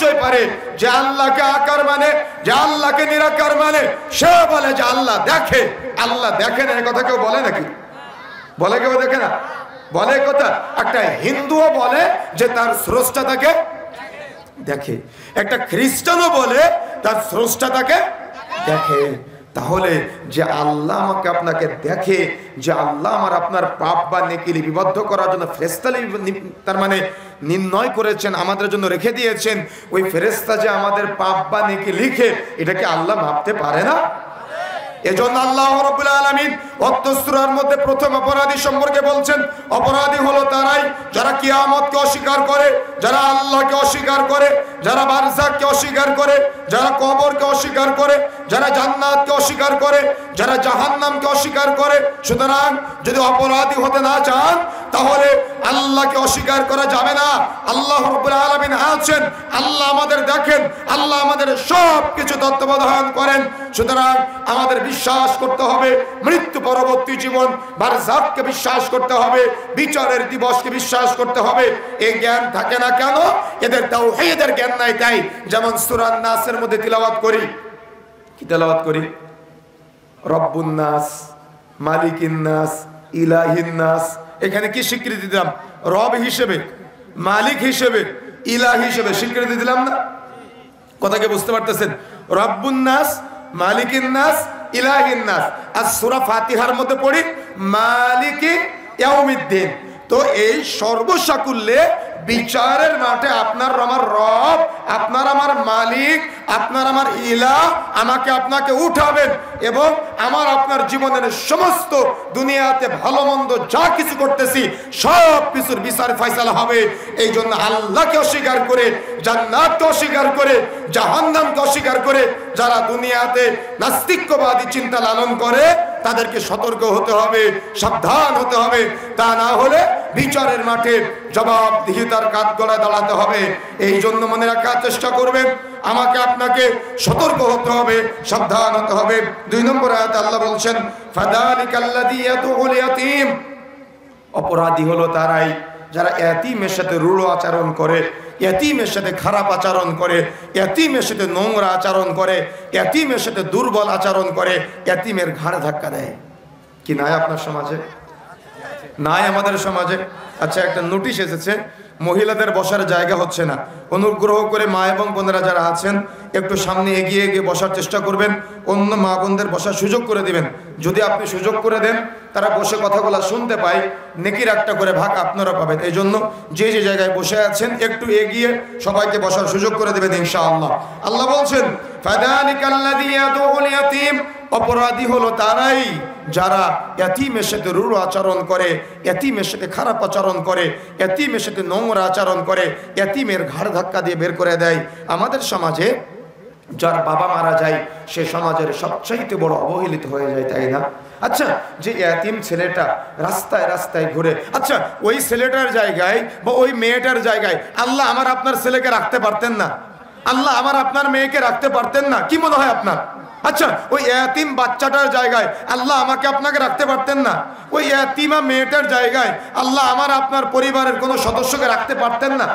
বুঝতেই পারে যে আল্লাহকে আকার মানে, যে আল্লাহকে নিরাকার মানে, সে বলে যে আল্লাহ দেখে। আল্লাহ দেখে না, এই কথা কেউ বলে নাকি? বলে কেউ? দেখে না বলে কথা। একটা হিন্দুও বলে যে তার স্রষ্টা তাকে দেখে, একটা খ্রিস্টানও বলে তার স্রষ্টা তাকে দেখে। তাহলে যে আল্লাহ আমাকে আপনাকে দেখে, যে আল্লাহ আমার আপনার পাপ বা নেকি লিপিবদ্ধ করার জন্য ফেরেশতা তার মানে নির্ণয় করেছেন, আমাদের জন্য রেখে দিয়েছেন, ওই ফেরেশতা যে আমাদের পাপ বা নেকি লিখে, এটাকে আল্লাহ ভাবতে পারে না? এজন্য আল্লাহ রাব্বুল আলামিন উক্ত সূরার মধ্যে প্রথম অপরাধী সম্পর্কে বলছেন, অপরাধী হলো তারাই যারা কিয়ামতকে অস্বীকার করে, যারা আল্লাহকে অস্বীকার করে, যারা বারযাখকে অস্বীকার করে, যারা কবরকে অস্বীকার করে, যারা জান্নাতকে অস্বীকার করে, যারা জাহান্নামকে অস্বীকার করে। সুতরাং যদি অপরাধী হতে না চান তাহলে আল্লাহকে অস্বীকার করা যাবে না। আল্লাহ রাব্বুল আলামিন আছেন, আল্লাহ আমাদের দেখেন, আল্লাহ আমাদের সব কিছু তত্ত্বাবধান করেন। সুতরাং আমাদের বিশ্বাস করতে হবে মৃত্যু পরবর্তী জীবন, বারযাখকে বিশ্বাস করতে হবে, বিচারের দিবসকে বিশ্বাস করতে হবে। এই জ্ঞান থাকে না কেন? এদের তাওহীদের জ্ঞান নাই। তাই যেমন সূরা নাসের মধ্যে তিলাওয়াত করি, কি তেলাওয়াত করি? রব্বুন নাস, মালিকিন নাস, ইলাহিন নাস। এখানে কি স্বীকৃতি দিলাম? রব হিসেবে, মালিক হিসেবে, ইলাহ হিসেবে স্বীকৃতি দিলাম না? কথাকে বুঝতে পারতেছেন? রব্বুন নাস, মালিকিন নাস, ইলাহিন নাস। আর সূরা ফাতিহার মধ্যে পড়ি মালিকি ইয়াউমিদ্দিন। তো এই সর্বসাকুল্যে বিচারের মাঠে আপনার আমার রব, আপনার আমার মালিক, আপনার আমার ইলাহ আমাকে আপনাকে উঠাবেন এবং আমার আপনার জীবনের সমস্ত দুনিয়াতে ভালো মন্দ যা কিছু করতেছি সব কিছুর বিচার ফয়সালা হবে। এই জন্য আল্লাহকে অস্বীকার করে, জান্নাতকে অস্বীকার করে, জাহান্নামকে অস্বীকার করে যারা দুনিয়াতে নাস্তিক্যবাদী চিন্তা লালন করে তাদেরকে সতর্ক হতে হবে, সাবধান হতে হবে। তা না হলে বিচারের মাঠে জবাবদিহিতার কাঠগড়ায় দাঁড়াতে হবে। এই জন্য মনে রাখার চেষ্টা করবেন, আমাকে আপনাকে সতর্ক হতে হবে, সাবধান হতে হবে। 2 নম্বর আয়াতে আল্লাহ বলছেন ফাযালিকাল্লাযী ইয়াদউল ইয়াতীম। অপরাধী হলো তারাই যারা এতিমের সাথে রূঢ় আচরণ করে, এতিমের সাথে খারাপ আচরণ করে, এতিমের সাথে নোংরা আচরণ করে, এতিমের সাথে দুর্বল আচরণ করে, এতিমের ঘাড়ে ধাক্কা দেয়। কি নাই আপনার সমাজে? নাই আমাদের সমাজে। আচ্ছা, একটা নোটিশ এসেছে, মহিলাদের বসার জায়গা হচ্ছে না। অনুগ্রহ করে মা এবং বোনেরা যারা আছেন একটু সামনে এগিয়ে গিয়ে বসার চেষ্টা করবেন, অন্য মা বোনদের বসার সুযোগ করে দিবেন। যদি আপনি সুযোগ করে দেন তারা বসে কথাগুলো শুনতে পায়, নেকির একটা করে ভাগ আপনারা পাবেন। এই জন্য যে যে জায়গায় বসে আছেন একটু এগিয়ে সবাইকে বসার সুযোগ করে দেবেন ইনশাআল্লাহ। আল্লাহ বলছেন ফাযালিকাল্লাযী ইয়াদউল ইয়াতীম। অপরাধী হলো তারাই যারা এতিমের সাথে রূঢ় আচরণ করে, এতিমের সাথে খারাপ আচরণ করে, এতিমের সাথে নোংরা আচরণ করে, এতিমের ঘাড় ধাক্কা দিয়ে বের করে দেয়। আমাদের সমাজে যার বাবা মারা যায় সে সমাজের সবচাইতে বড় অবহেলিত হয়ে যায়, তাই না? আচ্ছা, যে এতিম ছেলেটা রাস্তায় রাস্তায় ঘুরে, আচ্ছা ওই ছেলেটার জায়গায় বা ওই মেয়েটার জায়গায় আল্লাহ আমার আপনার ছেলেকে রাখতে পারতেন না? আল্লাহ আমার আপনার মেয়েকে রাখতে পারতেন না? কি মনে হয় আপনার? আচ্ছা, ওই এতিম বাচ্চাটার জায়গায় আল্লাহ আমাকে আপনাকে রাখতে পারতেন না? ওই এতিমা মেয়েটার জায়গায় আল্লাহ আমার আপনার পরিবারের কোনো সদস্যকে রাখতে পারতেন না?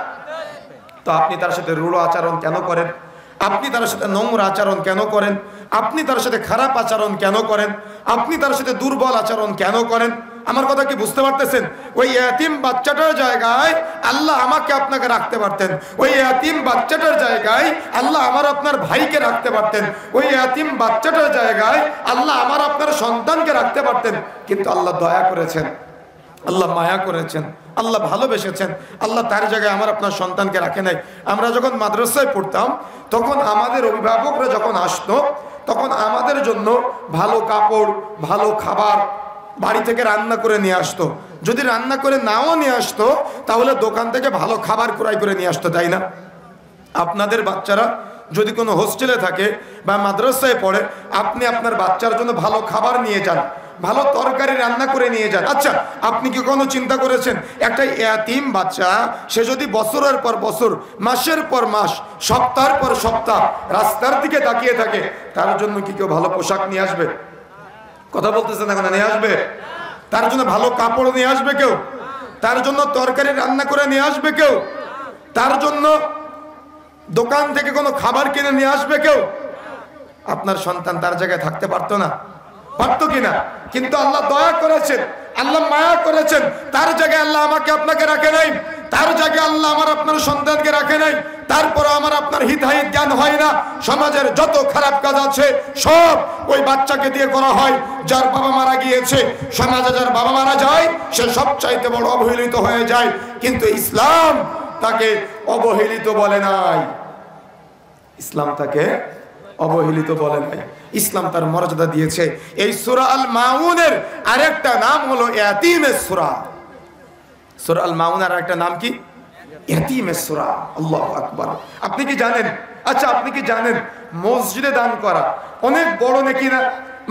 তো আপনি তার সাথে রূঢ় আচরণ কেন করেন? আপনি তার সাথে নোংরা আচরণ কেন করেন? আপনি তার সাথে খারাপ আচরণ কেন করেন? আপনি তার সাথে দুর্বল আচরণ কেন করেন? আমার কথা কি বুঝতে পারতেছেন? ওই এতিম বাচ্চাটার জায়গায় আল্লাহ আমাকে আপনাকে রাখতে পারতেন। ওই এতিম বাচ্চাটার জায়গায় আল্লাহ আমার আপনার ভাইকে রাখতে পারতেন। ওই এতিম বাচ্চাটার জায়গায় আল্লাহ আমার আপনার সন্তানকে রাখতে পারতেন। কিন্তু আল্লাহ দয়া করেছেন, আল্লাহ মায়া করেছেন, আল্লাহ ভালোবেসেছেন, আল্লাহ তার জায়গায় আমার আপনার সন্তানকে রাখে নাই। আমরা যখন মাদ্রাসায় পড়তাম তখন আমাদের অভিভাবকরা যখন আসতো তখন আমাদের জন্য ভালো কাপড়, ভালো খাবার বাড়ি থেকে রান্না করে নিয়ে আসতো। যদি রান্না করে নাও নিয়ে আসতো তাহলে দোকান থেকে ভালো খাবার ক্রয় করে নিয়ে আসতো, তাই না? আপনাদের বাচ্চারা যদি কোনো হোস্টেলে থাকে বা মাদ্রাসায় পড়ে, আপনি আপনার বাচ্চার জন্য ভালো খাবার নিয়ে যান, ভালো তরকারি রান্না করে নিয়ে যান। আচ্ছা, আপনি কি কোনো চিন্তা করেছেন একটা এতিম বাচ্চা সে যদি বছরের পর বছর, মাসের পর মাস, সপ্তাহের পর সপ্তাহ রাস্তার দিকে তাকিয়ে থাকে, তার জন্য কি কেউ ভালো পোশাক নিয়ে আসবে? কথা বলতেছেন এখন? নিয়ে আসবে? তার জন্য ভালো কাপড় নিয়ে আসবে কেউ? তার জন্য তরকারি রান্না করে নিয়ে আসবে কেউ? তার জন্য দোকান থেকে কোনো খাবার কিনে নিয়ে আসবে কেউ? আপনার সন্তান তার জায়গায় থাকতে পারতো না? পারতো কিনা? কিন্তু আল্লাহ দয়া করেছেন, আল্লাহ মায়া করেছেন, তার জায়গায় আল্লাহ আমাকে আপনাকে রাখে নাই, তার জায়গায় আল্লাহ আমার আপনার সন্তানকে রাখে নাই। তারপরে আমার আপনার হিতাহিত জ্ঞান হয় না। সমাজের যত খারাপ কাজ আছে সব ওই বাচ্চাকে দিয়ে করা হয় যার বাবা মারা গিয়েছে। সমাজে যার বাবা মারা যায় সে সবচাইতে বড় অবহেলিত হয়ে যায়, কিন্তু ইসলাম তাকে অবহেলিত বলে নাই। ইসলাম তাকে অবহেলিত বলে নাই, ইসলাম তার মর্যাদা দিয়েছে। এই সূরা আল মাউনের আরেকটা নাম হলো ইয়াতীমের সূরা। সূরা আল মাউনের আরেকটা নাম কি? ইয়াতীমের সূরা। আল্লাহু আকবার। আপনি কি জানেন? আচ্ছা, আপনি কি জানেন মসজিদে দান করা অনেক বড় নেকি না?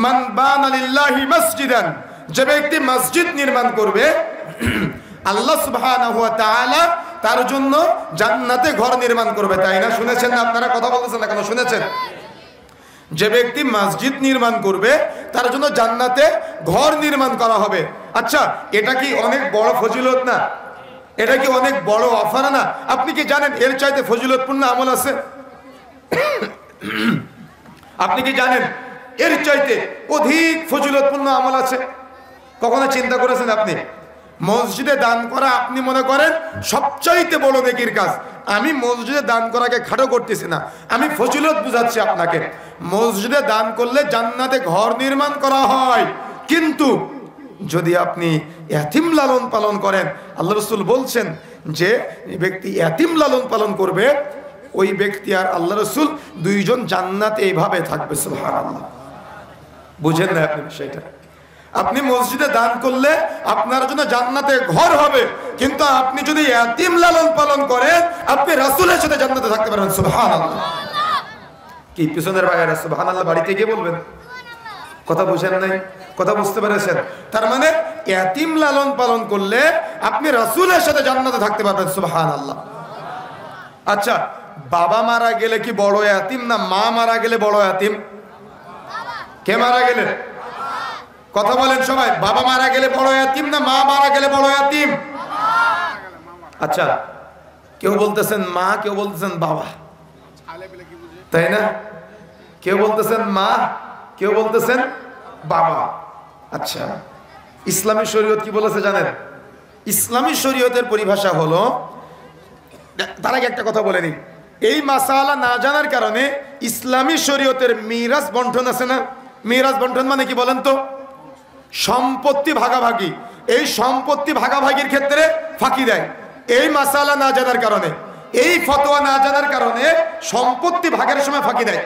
মান বানা লিল্লাহি মসজিদান, যে ব্যক্তি মসজিদ নির্মাণ করবে আল্লাহ সুবহানাহু ওয়া তাআলা তার জন্য জান্নাতে ঘর নির্মাণ করবে। তাই না? শুনেছেন না? আপনারা কথা বলতেছেন না কেন? শুনেছেন? যে ব্যক্তি মসজিদ নির্মাণ করবে তার জন্য জান্নাতে ঘর নির্মাণ করা হবে। আচ্ছা, এটা কি অনেক বড় ফজিলত না? এটা কি অনেক বড় অফার না? আপনি কি জানেন এর চাইতে ফজিলতপূর্ণ আমল আছে? আপনি কি জানেন এর চাইতে অধিক ফজিলতপূর্ণ আমল আছে? কখনো চিন্তা করেছেন আপনি? মসজিদে দান করা আপনি মনে করেন সবচাইতে বড় নেকির কাজ। আমি মসজিদে দান করাকে খাটো করতেছি না, আমি ফজিলত বুঝাচ্ছি আপনাকে। মসজিদে দান করলে জান্নাতে ঘর নির্মাণ করা হয়, কিন্তু যদি আপনি ইয়াতীম লালন পালন করেন, আল্লাহ রাসূল বলছেন যে ব্যক্তি ইয়াতীম লালন পালন করবে ওই ব্যক্তি আর আল্লাহ রাসূল দুইজন জান্নাতে এইভাবে থাকবে। সুবহানাল্লাহ। বুঝেন না আপনি সেটা? আপনি মসজিদে দান করলে আপনার জন্য জান্নাতে ঘর হবে, কিন্তু আপনি যদি ইয়াতীম লালন পালন করেন আপনি রাসূলের সাথে জান্নাতে থাকতে পারবেন। সুবহানাল্লাহ। কি পিছনের ভাইয়েরা সুবহানাল্লাহ বাড়িতে গিয়ে বলবেন? কথা বুঝেন নাই? কথা বুঝতে পেরেছেন? তার মানে ইয়াতীম লালন পালন করলে আপনি রাসূলের সাথে জান্নাতে থাকতে পারবেন। সুবহানাল্লাহ। আচ্ছা, বাবা মারা গেলে কি বড় ইয়াতীম না মা মারা গেলে বড় ইয়াতীম? কে মারা গেলে? কথা বলেন সবাই। বাবা মারা গেলে বড় ইয়াতীম না মা মারা গেলে বড় ইয়াতীম? আচ্ছা, কেউ বলতেছেন মা, কেউ বলতেছেন বাবা, তাই না? কেউ বলতেছেন মা, কেউ বলতেছেন বাবা। আচ্ছা, ইসলামী শরীয়ত কি বলেছে জানেন? ইসলামী শরীয়তের পরিভাষা হলো, তার আগে একটা কথা বলে নিই, এই মাসালা না জানার কারণে ইসলামী শরীয়তের মিরাজ বন্টন আছে না? মিরাজ বন্টন মানে কি বলেন তো? সম্পত্তি ভাগাভাগি। এই সম্পত্তি ভাগাভাগির ক্ষেত্রে ফাঁকি দেয় এই মাসালা না জানার কারণে, এই ফতোয়া না জানার কারণে সম্পত্তি ভাগের সময় ফাঁকি দেয়।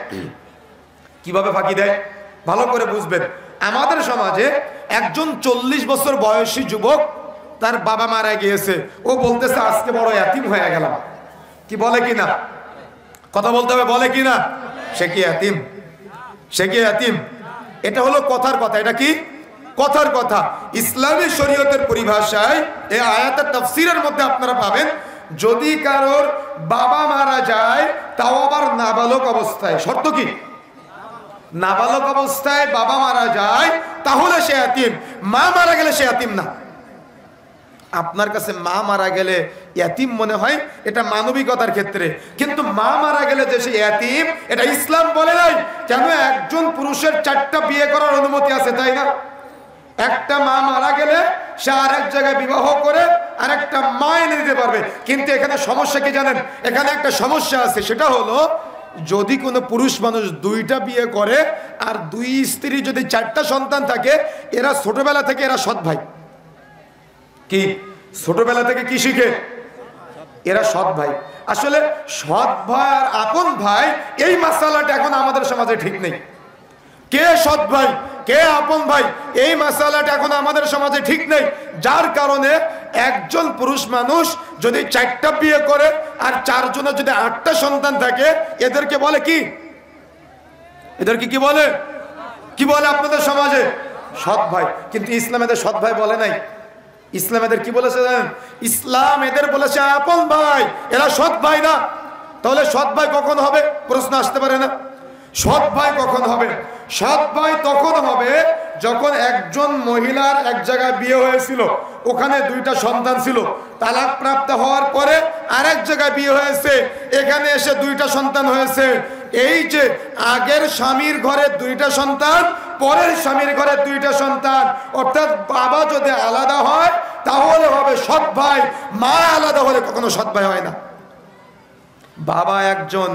কিভাবে ফাঁকি দেয় ভালো করে বুঝবেন। আমাদের সমাজে একজন 40 বছর বয়সী যুবক, তার বাবা মারা গিয়েছে, ও বলতেছে আজকে বড় ইয়াতীম হয়ে গেলাম। কি বলে কিনা? কথা বলতে হবে, বলে কিনা? সে কি ইয়াতীম? সে কি ইয়াতীম? এটা হলো কথার কথা। এটা কি কথার কথা? ইসলামী শরীয়তের পরিভাষায় এই আয়াতের তাফসীরের মধ্যে আপনারা পাবেন, যদি কারোর বাবা মারা যায় তাও আবার নাবালক অবস্থায়, শর্ত কি? নাবালক অবস্থায় বাবা মারা যায় তাহলে সে ইয়াতীম। মা মারা গেলে সে ইয়াতীম না। আপনার কাছে মা মারা গেলে ইয়াতীম মনে হয়, এটা মানবিকতার ক্ষেত্রে, কিন্তু মা মারা গেলে যে সে ইয়াতীম এটা ইসলাম বলে নাই। কেন? একজন পুরুষের 4টা বিয়ে করার অনুমতি আছে, তাই না? একটা মা মারা গেলে সে আরেক জায়গায় বিবাহ করে আরেকটা মা এনে দিতে পারবে। কিন্তু এখানে সমস্যা কি জানেন? এখানে একটা সমস্যা আছে, সেটা হলো যদি কোনো পুরুষ মানুষ 2টা বিয়ে করে আর 2 স্ত্রী যদি 4টা সন্তান থাকে, এরা ছোটবেলা থেকে এরা সৎ ভাই। কি ছোটবেলা থেকে কি শিখে? এরা সৎ ভাই। আসলে সৎ ভাই আর আপন ভাই এই মাসালাটা এখন আমাদের সমাজে ঠিক নেই। কে সৎ ভাই কে আপন ভাই এই মাসালাটা এখন আমাদের সমাজে ঠিক নেই। যার কারণে একজন পুরুষ মানুষ যদি 4টা বিয়ে করে আর 4 জনের যদি 8টা সন্তান থাকে, এদেরকে বলে কি? এদেরকে কি বলে? কি বলে আপনাদের সমাজে? সৎ ভাই। কিন্তু ইসলাম এদের সৎ ভাই বলে নাই। ইসলাম এদের কি বলেছে জানেন? ইসলাম এদের বলেছে আপন ভাই, এরা সৎ ভাই না। তাহলে সৎ ভাই কখন হবে? প্রশ্ন আসতে পারে না? সৎ ভাই কখন হবে? সৎ ভাই তখন হবে যখন একজন মহিলার এক জায়গায় বিয়ে হয়েছিল, ওখানে দুইটা সন্তান ছিল, তালাক প্রাপ্ত হওয়ার পরে আরেক জায়গায় বিয়ে হয়েছে, এখানে এসে দুইটা সন্তান হয়েছে। এই যে আগের স্বামীর ঘরে দুইটা সন্তান, পরের স্বামীর ঘরে দুইটা সন্তান, অর্থাৎ বাবা যদি আলাদা হয় তাহলে হবে সৎ ভাই, মা আলাদা হলে কখনো সৎ ভাই হয় না। বাবা একজন,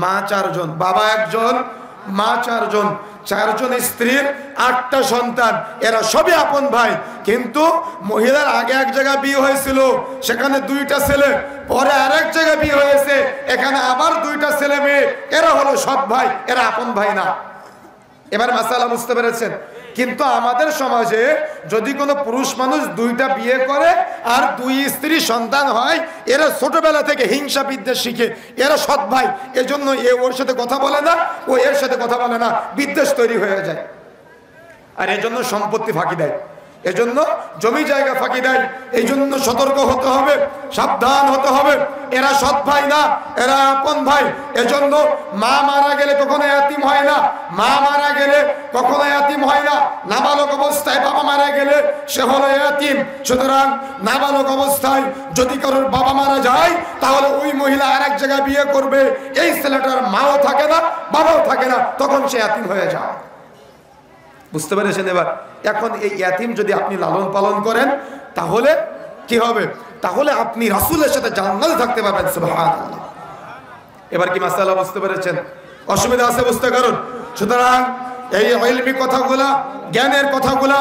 মা চারজন, বাবা একজন, মা চারজন, চারজন স্ত্রীর 8টা সন্তান, এরা সবই আপন ভাই। কিন্তু মহিলার আগে এক জায়গায় বিয়ে হয়েছিল, সেখানে 2টা ছেলে, পরে আরেক জায়গায় বিয়ে হয়েছে, এখানে আবার 2টা ছেলে মেয়ে, এরা হলো সৎ ভাই, এরা আপন ভাই না। এবার মাসালা বুঝতে পেরেছেন? কিন্তু আমাদের সমাজে যদি কোনো পুরুষ মানুষ 2টা বিয়ে করে আর 2 স্ত্রী সন্তান হয়, এরা ছোটবেলা থেকে হিংসা বিদ্বেষ শিখে, এরা সৎ ভাই, এজন্য এ ওর সাথে কথা বলে না, ও এর সাথে কথা বলে না, বিদ্বেষ তৈরি হয়ে যায়। আর এজন্য সম্পত্তি ফাঁকি দেয়, এজন্য জমি জায়গা ফাঁকি দেয়। এই জন্য সতর্ক হতে হবে, সাবধান হতে হবে। এরা সৎ ভাই না, এরা আপন ভাই। এজন্য মা মারা গেলে কখনো এতিম হয় না, মা মারা গেলে কখনো এতিম হয় না। নাবালক অবস্থায় বাবা মারা গেলে সে হলো এতিম। সুতরাং নাবালক অবস্থায় যদি কারোর বাবা মারা যায়, তাহলে ওই মহিলা আরেক জায়গায় বিয়ে করবে, এই ছেলেটার মাও থাকে না, বাবাও থাকে না, তখন সে এতিম হয়ে যায়। বুঝতে পেরেছেন? এবার এখন এই ইয়াতিম যদি আপনি লালন পালন করেন, তাহলে কি হবে? তাহলে আপনি রাসূলের সাথে জান্নাতে থাকতে পারবেন। সুবহানাল্লাহ। এবার কি মাসালা বুঝতে পেরেছেন? অসুবিধা আছে বুঝতে কারণ? সুতরাং এই ইলমি কথাগুলা, জ্ঞানের কথাগুলা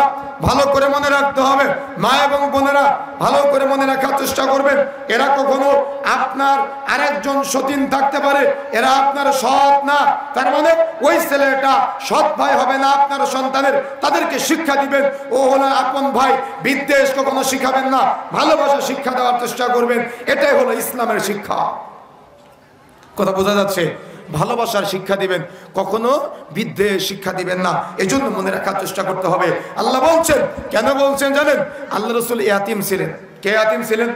ভালো করে মনে রাখতে হবে। মা এবং বোনেরা ভালো করে মনে রাখার চেষ্টা করবেন। এরা কখনো আপনার আরেকজন সতীন থাকতে পারে, এরা আপনার সৎ না, তার মানে ওই ছেলেটা সৎ ভাই হবে না আপনার সন্তানের। তাদেরকে শিক্ষা দিবেন, ও হলো আপন ভাই। বিদ্বেষ কখনো শিখাবেন না, ভালোবাসা শিক্ষা দেওয়ার চেষ্টা করবেন। এটাই হলো ইসলামের শিক্ষা। কথা বোঝা যাচ্ছে? ভালোবাসার শিক্ষা দিবেন, কখনো বিদ্বেষ শিক্ষা দিবেন না। এজন্য মনে রাখার চেষ্টা করতে হবে। আল্লাহ বলছেন, কেন বলছেন জানেন? আল্লাহ রাসূল ইয়াতিম ছিলেন। কে ইয়াতিম ছিলেন?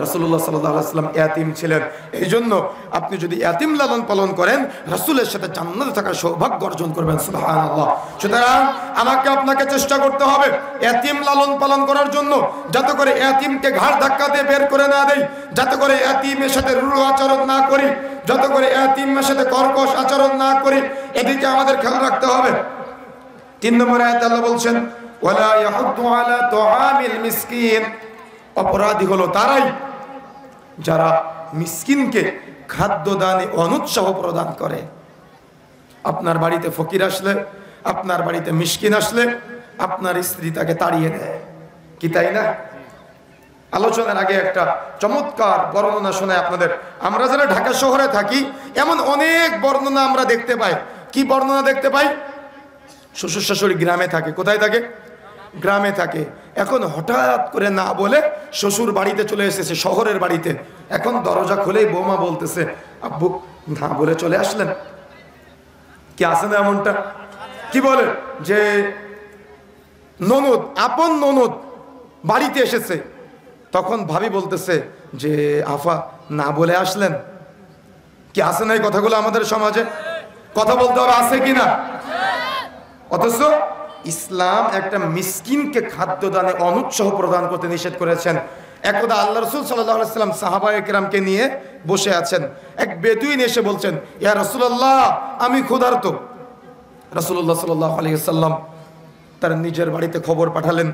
রাসূলুল্লাহ সাল্লাল্লাহু আলাইহি ওয়াসাল্লাম ইয়াতিম ছিলেন। এই জন্য আপনি যদি ইয়াতিম লালন পালন করেন, রাসূলের সাথে জান্নাতে থাকার সৌভাগ্য অর্জন করবেন। সুবহানাল্লাহ। সুতরাং আমাকে আপনাকে চেষ্টা করতে হবে ইয়াতিম লালন পালন করার জন্য, যাতে করে ইয়াতিমকে ঘাড় ধাক্কা দিয়ে বের করে না দেই, যাতে করে ইয়াতিমের সাথে রূঢ় আচরণ না করি, যাতে করে ইয়াতিমের সাথে কর্কশ আচরণ না করি। এদিকে আমাদের খেয়াল রাখতে হবে। 3 নম্বর আয়াতে আল্লাহ বলছেন, ওয়ালা ইয়াহুদ্দু আলা তুআমিল মিসকিন। অপরাধী হলো তারাই যারা মিসকিনকে খাদ্য দানে অনুৎসাহ প্রদান করে। আপনার বাড়িতে ফকির আসলে, আপনার বাড়িতে মিসকিন আসলে, আপনার স্ত্রী তাকে তাড়িয়ে দেয়, কি তাই না? আলোচনার আগে একটা চমৎকার বর্ণনা শোনায় আপনাদের। আমরা যারা ঢাকা শহরে থাকি, এমন অনেক বর্ণনা আমরা দেখতে পাই। কি বর্ণনা দেখতে পাই? শ্বশুর শাশুড়ি গ্রামে থাকে। কোথায় থাকে? গ্রামে থাকে। এখন হঠাৎ করে না বলে শ্বশুর বাড়িতে চলে এসেছে, শহরের বাড়িতে। এখন দরজা খুলেই বৌমা বলতেছে, আব্বু না বলে চলে আসলেন। কি আছে না এমনটা? কি বলে যে ননদ, আপন ননদ বাড়িতে এসেছে, তখন ভাবি বলতেছে যে আফা না বলে আসলেন। কি আছে না এই কথাগুলো আমাদের সমাজে? কথা বলতে হবে, আছে কিনা? অথচ ইসলাম একটা মিসকিনকে খাদ্য দানে অনুৎসাহ প্রদান করতে নিষেধ করেছেন। একদা আল্লাহ রাসূল সাল্লাল্লাহু আলাইহি ওয়াসাল্লাম সাহাবায়ে কেরামকে নিয়ে বসে আছেন। এক বেদুইন এসে বলছেন, ইয়া রাসূলুল্লাহ আমি ক্ষুধার্ত। রাসূলুল্লাহ সাল্লাল্লাহু আলাইহি ওয়াসাল্লাম তার নিজের বাড়িতে খবর পাঠালেন।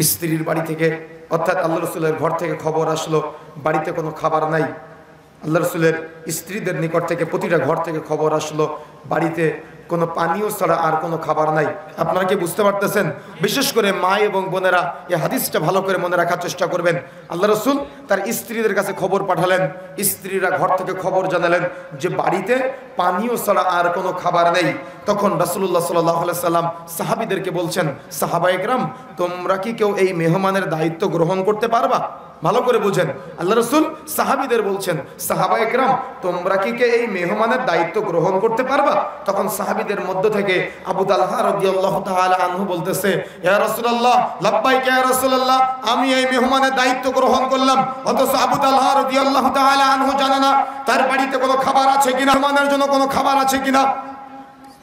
স্ত্রীর বাড়ি থেকে, অর্থাৎ আল্লাহ রাসূলের ঘর থেকে খবর আসলো বাড়িতে কোনো খাবার নাই। আল্লাহ রাসূলের স্ত্রীদের নিকট থেকে প্রতিটা ঘর থেকে খবর আসলো বাড়িতে কোনো পানীয় ছাড়া আর কোনো খাবার নাই। আপনারা কি বুঝতে পারতেছেন? বিশেষ করে মা এবং বোনেরা এই হাদিসটা ভালো করে মনে রাখার চেষ্টা করবেন। আল্লাহ রাসূল তার স্ত্রীদের কাছে খবর পাঠালেন, স্ত্রীরা ঘর থেকে খবর জানালেন যে বাড়িতে পানীয় ছাড়া আর কোনো খাবার নেই। তখন রাসূলুল্লাহ সাল্লাল্লাহু আলাইহি সাল্লাম সাহাবীদেরকে বলছেন, সাহাবায়ে কেরাম তোমরা কি কেউ এই মেহমানের দায়িত্ব গ্রহণ করতে পারবা? ভালো করে বুঝেন। আল্লাহ রাসূল সাহাবীদের বলছেন, সাহাবা একরাম তোমরা কি এই মেহমানের দায়িত্ব গ্রহণ করতে পারবা? তখন সাহাবীদের মধ্য থেকে আবু তালহা রাদিয়াল্লাহু তাআলা আনহু বলতেছে, ইয়া রাসূলুল্লাহ, লাব্বাইক ইয়া রাসূলুল্লাহ, আমি এই মেহমানের দায়িত্ব গ্রহণ করলাম। অথচ আবু তালহা রাদিয়াল্লাহু তাআলা আনহু জানে না তার বাড়িতে কোনো খাবার আছে কিনা, মেহমানের জন্য কোনো খাবার আছে কিনা,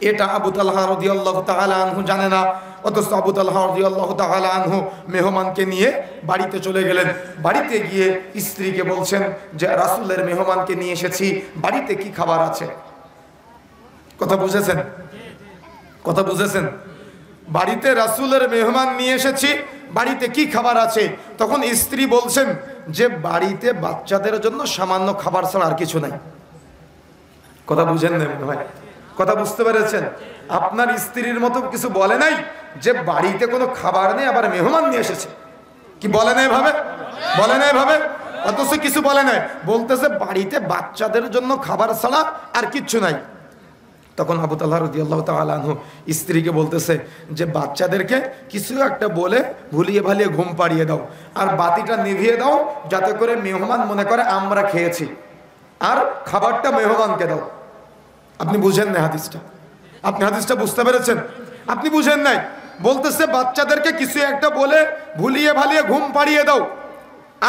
এটা আবু তালহা রাদিয়াল্লাহু তাআলা আনহু জানে না। অথচ আবু তালহা রাদিয়াল্লাহু তাআলা আনহু মেহমানকে নিয়ে বাড়িতে চলে গেলেন। বাড়িতে গিয়ে স্ত্রীকে বলছেন যে রাসূলের মেহমানকে নিয়ে এসেছি, বাড়িতে কি খাবার আছে? কথা বুঝেছেন? কথা বুঝেছেন? বাড়িতে রাসূলের মেহমান নিয়ে এসেছি, বাড়িতে কি খাবার আছে? তখন স্ত্রী বলছেন যে বাড়িতে বাচ্চাদের জন্য সামান্য খাবার ছাড়া আর কিছু নাই। কথা বুঝেন না ভাই? কথা বুঝতে পেরেছেন? আপনার স্ত্রীর মতো কিছু বলে নাই যে বাড়িতে কোনো খাবার নেই আবার মেহমান নিয়ে এসেছে, কি বলে নাই ভাবে? বলে নাই ভাবে? অথচ কিছু বলে নাই, বলতেছে বাড়িতে বাচ্চাদের জন্য খাবার ছাড়া আর কিচ্ছু নাই। তখন আবু তালহা রাদিয়াল্লাহু তাআলা আনহু স্ত্রীকে বলতেছে যে বাচ্চাদেরকে কিছু একটা বলে ভুলিয়ে ভালিয়ে ঘুম পাড়িয়ে দাও, আর বাতিটা নিভিয়ে দাও, যাতে করে মেহমান মনে করে আমরা খেয়েছি, আর খাবারটা মেহমানকে দাও। আপনি বুঝেন না হাদিসটা? আপনি হাদিসটা বুঝতে পেরেছেন? আপনি বুঝেন নাই। বলতেছে বাচ্চাদেরকে কিছু একটা বলে ভুলিয়ে ভালিয়ে ঘুম পাড়িয়ে দাও,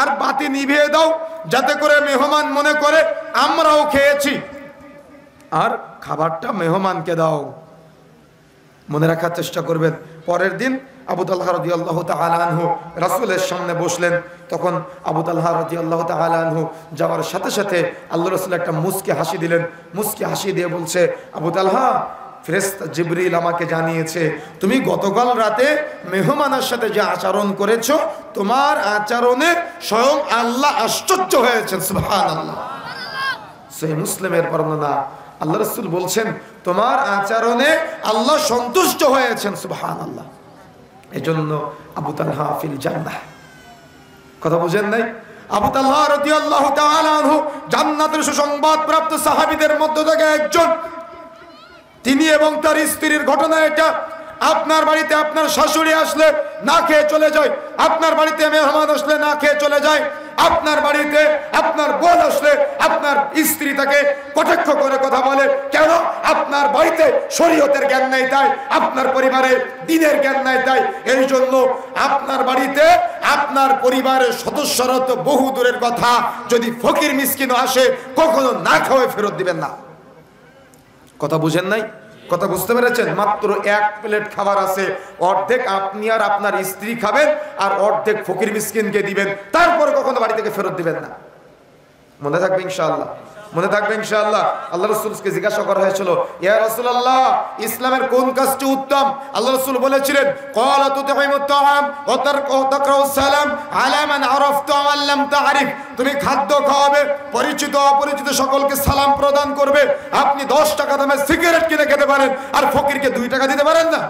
আর বাতি নিভিয়ে দাও, যাতে করে মেহমান মনে করে আমরাও খেয়েছি, আর খাবারটা মেহমানকে দাও। মনে রাখার চেষ্টা করবেন। পরের দিন আবু তালহা রাদিয়াল্লাহু তাআলা আনহু রাসূলের সামনে বসলেন। তখন আবু তালহা রাদিয়াল্লাহু তাআলা আনহু যাওয়ার সাথে সাথে আল্লাহ রাসূল একটা মুস্কি হাসি দিলেন। মুস্কি হাসি দিয়ে বলছে, আবু তালহা, ফেরেশতা জিবরিল আমাকে জানিয়েছে তুমি গতকাল রাতে মেহমানের সাথে যে আচরণ করেছো, তোমার আচরণে স্বয়ং আল্লাহ আশ্চর্য হয়েছেন। সুবহানাল্লাহ। সহিহ মুসলিমের বর্ণনা, আল্লাহ রাসূল বলছেন তোমার আচরণে আল্লাহ সন্তুষ্ট হয়েছেন। সুবহানাল্লাহ। এজন্য আবু তালহা ফিল জান্নাহ। কথা বুঝেন নাই? আবু তালহা রাদিয়াল্লাহু তাআলা আনহু জান্নাতের সুসংবাদ প্রাপ্ত সাহাবীদের মধ্য থেকে একজন। তিনি এবং তার স্ত্রীর ঘটনা এটা। আপনার বাড়িতে আপনার শাশুড়ি আসলে না খেয়ে চলে যায়, আপনার বাড়িতে মেহমান আসলে না খেয়ে চলে যায়, আপনার বাড়িতে আপনার বোন আসলে আপনার স্ত্রী তাকে কটাক্ষ করে কথা বলে। কেন? আপনার বাড়িতে শরীয়তের জ্ঞান নাই তাই, আপনার পরিবারে দ্বীনের জ্ঞান নাই তাই। এই জন্য আপনার বাড়িতে আপনার পরিবারের সদস্যরা তো বহু দূরের কথা, যদি ফকির মিসকিনও আসে কখনো না খাওয়ায় ফেরত দিবেন না। কথা বুঝেন নাই? কথা বুঝতে পেরেছেন? মাত্র এক প্লেট খাবার আছে, অর্ধেক আপনি আর আপনার স্ত্রী খাবেন, আর অর্ধেক ফকির মিসকিনকে দিবেন, তারপর কখনো বাড়ি থেকে ফেরত দিবেন না। মনে থাকবে ইনশাআল্লাহ? মনে থাকবে ইনশাআল্লাহ? আল্লাহ রাসূলকে জিজ্ঞাসা করা হয়েছিল, ইয়া রাসূলুল্লাহ, ইসলামের কোন কাজটি উত্তম? আল্লাহ রাসূল বলেছিলেন, ক্বালা তুতঈমুত তাআম ওয়া তাকরাউস সালাম আলা মান আরাফতা ওয়া লাম তা'রিফ। তুমি খাদ্য খাওয়াবে, পরিচিত অপরিচিত সকলকে সালাম প্রদান করবে। আপনি 10 টাকা দামের সিগারেট কিনে খেতে পারেন, আর ফকিরকে 2 টাকা দিতে পারেন না,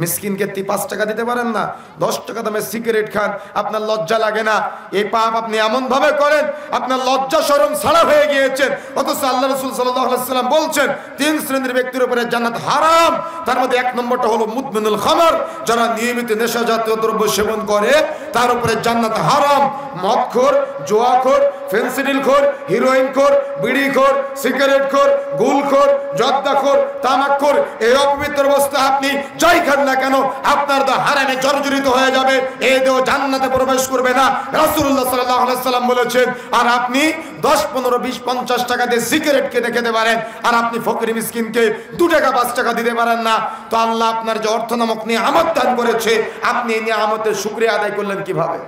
মিসকিনকে 5 টাকা দিতে পারেন না, 10 টাকা দামের সিগারেট খান, আপনার লজ্জা লাগে না? এই পাপ আপনি এমন ভাবে করেন আপনার লজ্জা শরম ছাড়া হয়ে গিয়েছেন। অথচ আল্লাহ রাসূল সাল্লাল্লাহু আলাইহি ওয়াসাল্লাম বলছেন 3 শ্রেণীর ব্যক্তির উপরে জান্নাত হারাম। তার মধ্যে 1 নম্বরটা হলো মুদমিনুল খামর, যারা নিয়মিত নেশা জাতীয় দ্রব্য সেবন করে তার উপরে জান্নাত হারাম। মদখোর, জুয়াখোর, ফেন্সিডিলখোর, হিরোইনখোর, বিড়িখোর, সিগারেটখোর, গুলখোর, জর্দাখোর, তামাকখোর, এই অপবিত্র বস্তু আপনি যাই খান না কেন আপনার তো হারামে জর্জরিত হয়ে যাবে, এই দেহ জান্নাতে প্রবেশ করবে না। রাসূলুল্লাহ সাল্লাল্লাহু আলাইহি ওয়াসাল্লাম বলেছেন, আর আপনি 10, 15, 20, 50 টাকা দিয়ে সিগারেট কিনে খেতে পারেন, আর আপনি ফকির মিসকিনকে 2 টাকা 5 টাকা দিতে পারেন না। তো আল্লাহ আপনার যে অর্থ নামক নিয়ামত দান করেছে, আপনি এই নিয়ামতের শুকরিয়া আদায় করলেন কিভাবে?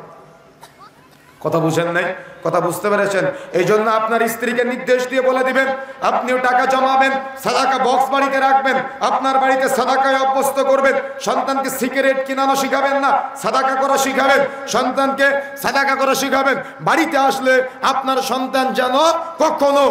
কথা বুঝেন নাই? কথা বুঝতে পেরেছেন? এই জন্য আপনার স্ত্রীকে নির্দেশ দিয়ে বলে দিবেন, আপনিও টাকা জমাবেন, সাদাকা বক্স বাড়িতে রাখবেন, আপনার বাড়িতে সাদাকায় অভ্যস্ত করবেন। সন্তানকে সিগারেট কিনানো শিখাবেন না, সাদাকা করা শিখাবেন। সন্তানকে সাদাকা করা শিখাবেন। বাড়িতে আসলে আপনার সন্তান যেন কখনো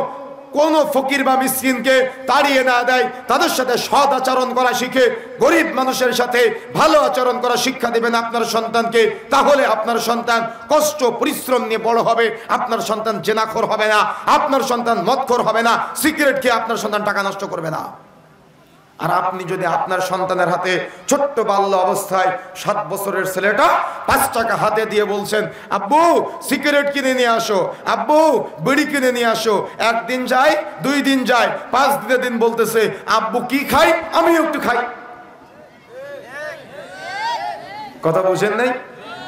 কোনো ফকির বা মিসকিনকে তাড়িয়ে না দেয়, তাদের সাথে সৎ আচরণ করা শিখে, গরিব মানুষের সাথে ভালো আচরণ করা শিক্ষা দেবেন আপনার সন্তানকে। তাহলে আপনার সন্তান কষ্ট পরিশ্রম নিয়ে বড় হবে, আপনার সন্তান জেনাখোর হবে না, আপনার সন্তান মদখোর হবে না, সিগারেট খেয়ে আপনার সন্তান টাকা নষ্ট করবে না। আর আপনি যদি আপনার সন্তানের হাতে ছোট্ট বাল্য অবস্থায় 7 বছরের ছেলেটা 5 টাকা হাতে দিয়ে বলছেন, আব্বু সিগারেট কিনে নিয়ে আসো, আব্বু বিড়ি কিনে নিয়ে আসো, 1 দিন যায় 2 দিন যায় 5 দিন বলতেছে আব্বু কি খাই, আমিও একটু খাই। কথা বুঝেন নাই?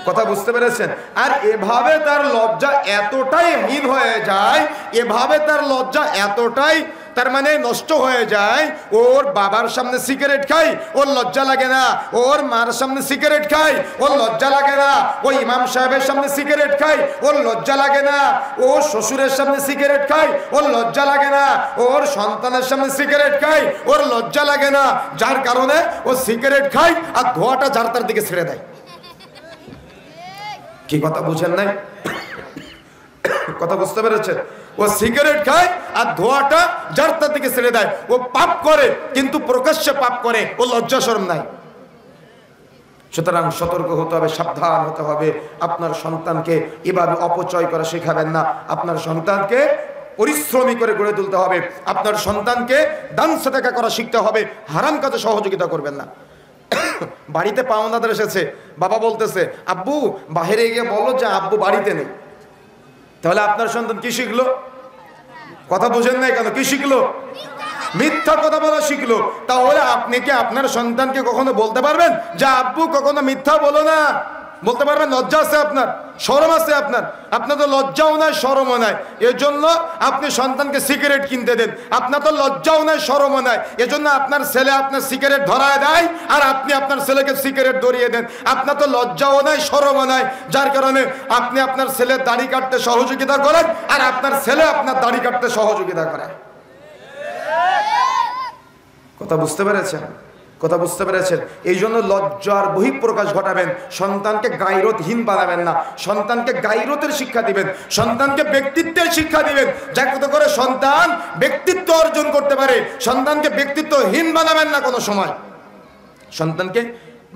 কথা বুঝতে পেরেছেন? আর এভাবে তার লজ্জা এতটাই হীন হয়ে যায়, এভাবে তার লজ্জা এতটাই তার মানে নষ্ট হয়ে যায়, ওর বাবার সামনে সিগারেট খাই ওর লজ্জা লাগে না, ওর মার সামনে সিগারেট খাই ওর লজ্জা লাগে না, ওই ইমাম সাহেবের সামনে সিগারেট খাই ওর লজ্জা লাগে না, ওর শ্বশুরের সামনে সিগারেট খাই ওর লজ্জা লাগে না, ওর সন্তানের সামনে সিগারেট খাই ওর লজ্জা লাগে না, যার কারণে ও সিগারেট খাই আর ধোঁয়াটা যার তার দিকে ছেড়ে দেয়। কি কথা বুঝেন নাই? কথা বুঝতে পেরেছেন? ও সিগারেট খায় আর ধোঁয়াটা যার তার দিকে ছেড়ে দেয়। ও পাপ করে কিন্তু প্রকাশ্যে পাপ করে, ও লজ্জা শরম নাই। সুতরাং সতর্ক হতে হবে, সাবধান হতে হবে। আপনার সন্তানকে এভাবে অপচয় করা শেখাবেন না, আপনার সন্তানকে পরিশ্রমী করে গড়ে তুলতে হবে, আপনার সন্তানকে দান সাদাকা করা শিখতে হবে, হারাম কাজে সহযোগিতা করবেন না। বাড়িতে পাওনাদার এসেছে, বাবা বলতেছে আব্বু বাইরে গিয়ে বলো যে আব্বু বাড়িতে নেই। তাহলে আপনার সন্তান কি শিখলো? কথা বুঝেন নাই কেন? কি শিখলো? মিথ্যা কথা বলা শিখলো। তাহলে আপনি কি আপনার সন্তানকে কখনো বলতে পারবেন যে আব্বু কখনো মিথ্যা বলো না? বলতে পারবেন? লজ্জা আছে আপনার, শরম আছে আপনার? আপনার তো লজ্জাও নাই শরমও নাই, এজন্য আপনি সন্তানকে সিগারেট কিনতে দেন। আপনার তো লজ্জাও নাই শরমও নাই, এজন্য আপনার ছেলে আপনার সিগারেট ধরায় দেয় আর আপনি আপনার ছেলেকে সিগারেট ধরিয়ে দেন। আপনার তো লজ্জাও নাই শরমও নাই, যার কারণে আপনি আপনার ছেলের দাড়ি কাটতে সহযোগিতা করেন আর আপনার ছেলে আপনার দাড়ি কাটতে সহযোগিতা করে। কথা বুঝতে পেরেছেন? কথা বুঝতে পেরেছেন? এই জন্য লজ্জার বহিঃপ্রকাশ ঘটাবেন, সন্তানকে গায়রতহীন বানাবেন না, সন্তানকে গায়রতের শিক্ষা দিবেন, সন্তানকে ব্যক্তিত্বের শিক্ষা দিবেন, যাতে করে সন্তান ব্যক্তিত্ব অর্জন করতে পারে। সন্তানকে ব্যক্তিত্বহীন বানাবেন না কোনো সময়, সন্তানকে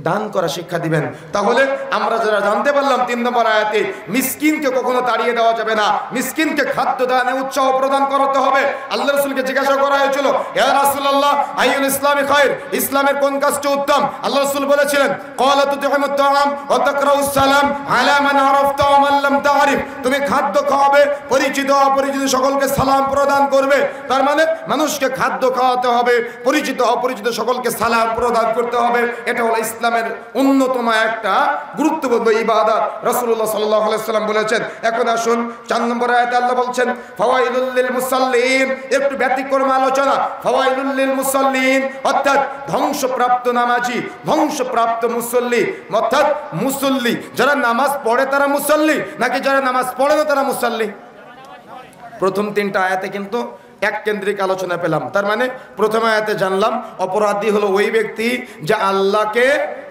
দান করা শিক্ষা দিবেন। তাহলে আমরা যারা জানতে পারলাম 3 নম্বর আয়াতে মিসকিনকে কখনো তাড়িয়ে দেওয়া যাবে না, মিসকিনকে খাদ্য দানে উৎসাহ প্রদান করতে হবে। আল্লাহ রাসূলকে জিজ্ঞাসা করা হয়েছিল, ইয়া রাসূলুল্লাহ আইয়ুল ইসলামি খায়র, ইসলামের কোন কাজটি উত্তম? আল্লাহ রাসূল বলেছিলেন ক্বালা তুতিমুত তাআম ওয়া তাকরাউস সালাম আলা মান আরাফতা ওয়া মান লাম তা'রিফ, তুমি খাদ্য খাওয়াবে, পরিচিত অপরিচিত সকলকে সালাম প্রদান করবে। তার মানে মানুষকে খাদ্য খাওয়াতে হবে, পরিচিত অপরিচিত সকলকে সালাম প্রদান করতে হবে। এটা হলো ইসলামের অন্যতম একটা গুরুত্বপূর্ণ ইবাদত। রাসূলুল্লাহ সাল্লাল্লাহু আলাইহি ওয়াসাল্লাম বলেছেন। এখন আসুন 4 নম্বর আয়াতে আল্লাহ বলছেন ফাওয়াইলুল লিল মুসাল্লিন, একটু ব্যতিক্রম আলোচনা। ফাওয়াইলুল লিল মুসাল্লিন অর্থাৎ ধ্বংসপ্রাপ্ত নামাজি, ধ্বংসপ্রাপ্ত মুসল্লি, অর্থাৎ মুসল্লি যারা নামাজ পড়ে তারা মুসল্লি নাকি যারা নামাজ পড়ে না তারা মুসল্লি? প্রথম 3টা আয়াতে কিন্তু এক কেন্দ্রিক আলোচনা পেলাম। তার মানে প্রথম আয়াতে জানলাম অপরাধী হলো ওই ব্যক্তি যে আল্লাহকে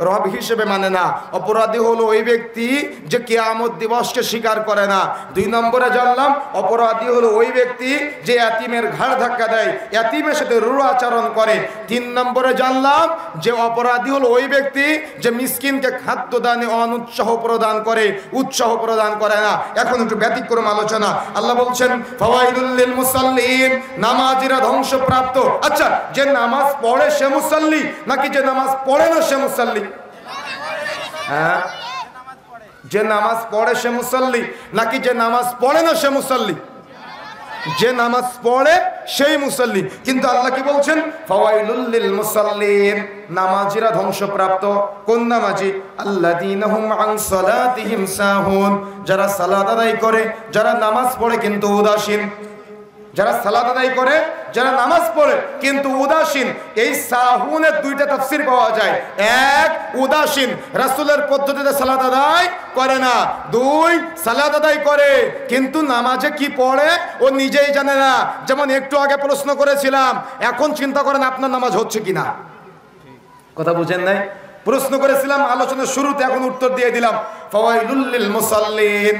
রব হিসেবে মানে না, অপরাধী হলো ওই ব্যক্তি যে কিয়ামত দিবসকে স্বীকার করে না। 2 নম্বরে জানলাম অপরাধী হলো ওই ব্যক্তি যে এতিমের ঘাড় ধাক্কা দেয়, এতিমের সাথে রূঢ় আচরণ করে। 3 নম্বরে জানলাম যে অপরাধী হলো ওই ব্যক্তি যে মিসকিনকে খাদ্য দানে অনুৎসাহ প্রদান করে, উৎসাহ প্রদান করে না। এখন একটু ব্যতিক্রম আলোচনা। আল্লাহ বলছেন ফাওয়াইলুল লিল মুসাল্লিন, নামাজিরা ধ্বংসপ্রাপ্ত। আচ্ছা, যে নামাজ পড়ে সে মুসাল্লি নাকি যে নামাজ পড়ে না সে মুসাল্লি? হ্যাঁ, যে নামাজ পড়ে সে মুসাল্লি নাকি যে নামাজ পড়ে না সে মুসাল্লি? যে নামাজ পড়ে সেই মুসাল্লি। কিন্তু আল্লাহ কি বলছেন? ফাওয়াইলুল লিল মুসাল্লিন, নামাজিরা ধ্বংসপ্রাপ্ত। কোন নামাজি? আল্লাযীনা হুম আন সালাতিহিম সাহুন, যারা সালাত আদায় করে, যারা নামাজ পড়ে কিন্তু উদাসীন। যারা সালাত আদায় করে, যারা নামাজ পড়ে কিন্তু উদাসীন। এই সাহুনের 2টা তাফসীর পাওয়া যায়। 1, উদাসীন, রাসূলের পদ্ধতিতে সালাত আদায় করে না। 2, সালাত আদায় করে কিন্তু নামাজে কি পড়ে ও নিজেই জানে না। যেমন একটু আগে প্রশ্ন করেছিলাম, এখন চিন্তা করেন আপনার নামাজ হচ্ছে কিনা। কথা বুঝেন নাই? প্রশ্ন করেছিলাম আলোচনার শুরুতে, এখন উত্তর দিয়ে দিলাম। ফাওয়াইলুল লিল মুসাল্লিন,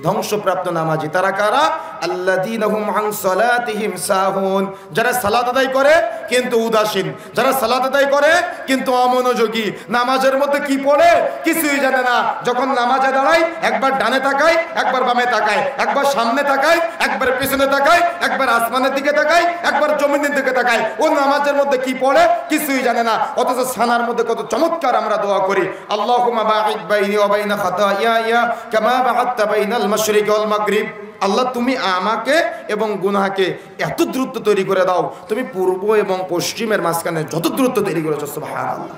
ধ্বংসপ্রাপ্ত নামাজি তারা কারা? আল্লাযীনা হুম আন সালাতিহিম সাহুন, যারা সালাত আদায় করে কিন্তু উদাসীন, যারা সালাত আদায় করে কিন্তু অমনোযোগী, নামাজের মধ্যে কি পড়ে কিছুই জানে না। যখন নামাজে দাঁড়ায় একবার ডানে তাকায়, একবার বামে তাকায়, একবার সামনে তাকায়, একবার পিছনে তাকায়, একবার আসমানের দিকে তাকায়, একবার জমিনের দিকে তাকায়। ও নামাজের মধ্যে কি পড়ে কিছুই জানে না। অথচ সানার মধ্যে কত চমৎকার আমরা দোয়া করি, আল্লাহুম্মা বাঈদ বাইনি ওয়া বাইনা খাতায়ায়া কামা বা'আদতা বাইনাল মাশরিকি ওয়াল মাগরিব। আল্লাহ তুমি আমাকে এবং গুনাহকে এত দ্রুত তৈরি করে দাও, তুমি পূর্ব এবং পশ্চিমের মাঝখানে যত দ্রুত তৈরি করেছো। সুবহানাল্লাহ।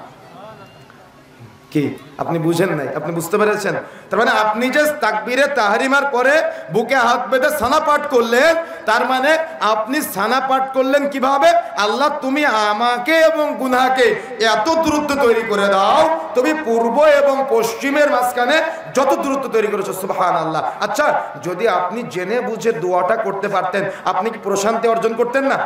কি আপনি বুঝেন নাই? আপনি বুঝতে পেরেছেন? তার মানে আপনি যে তাকবীরে তাহরিমার পরে বুকে হাত বেঁধে সানা পাঠ করলেন, তার মানে আপনি সানা পাঠ করলেন কিভাবে? আল্লাহ তুমি আমাকে এবং গুনাহকে এত দ্রুত তৈরি করে দাও, তুমি পূর্ব এবং পশ্চিমের মাঝখানে যত দ্রুত তৈরি করেছো। সুবহানাল্লাহ। আচ্ছা, যদি আপনি জেনে বুঝে দোয়াটা করতে পারতেন, আপনি কি প্রশান্তি অর্জন করতেন না?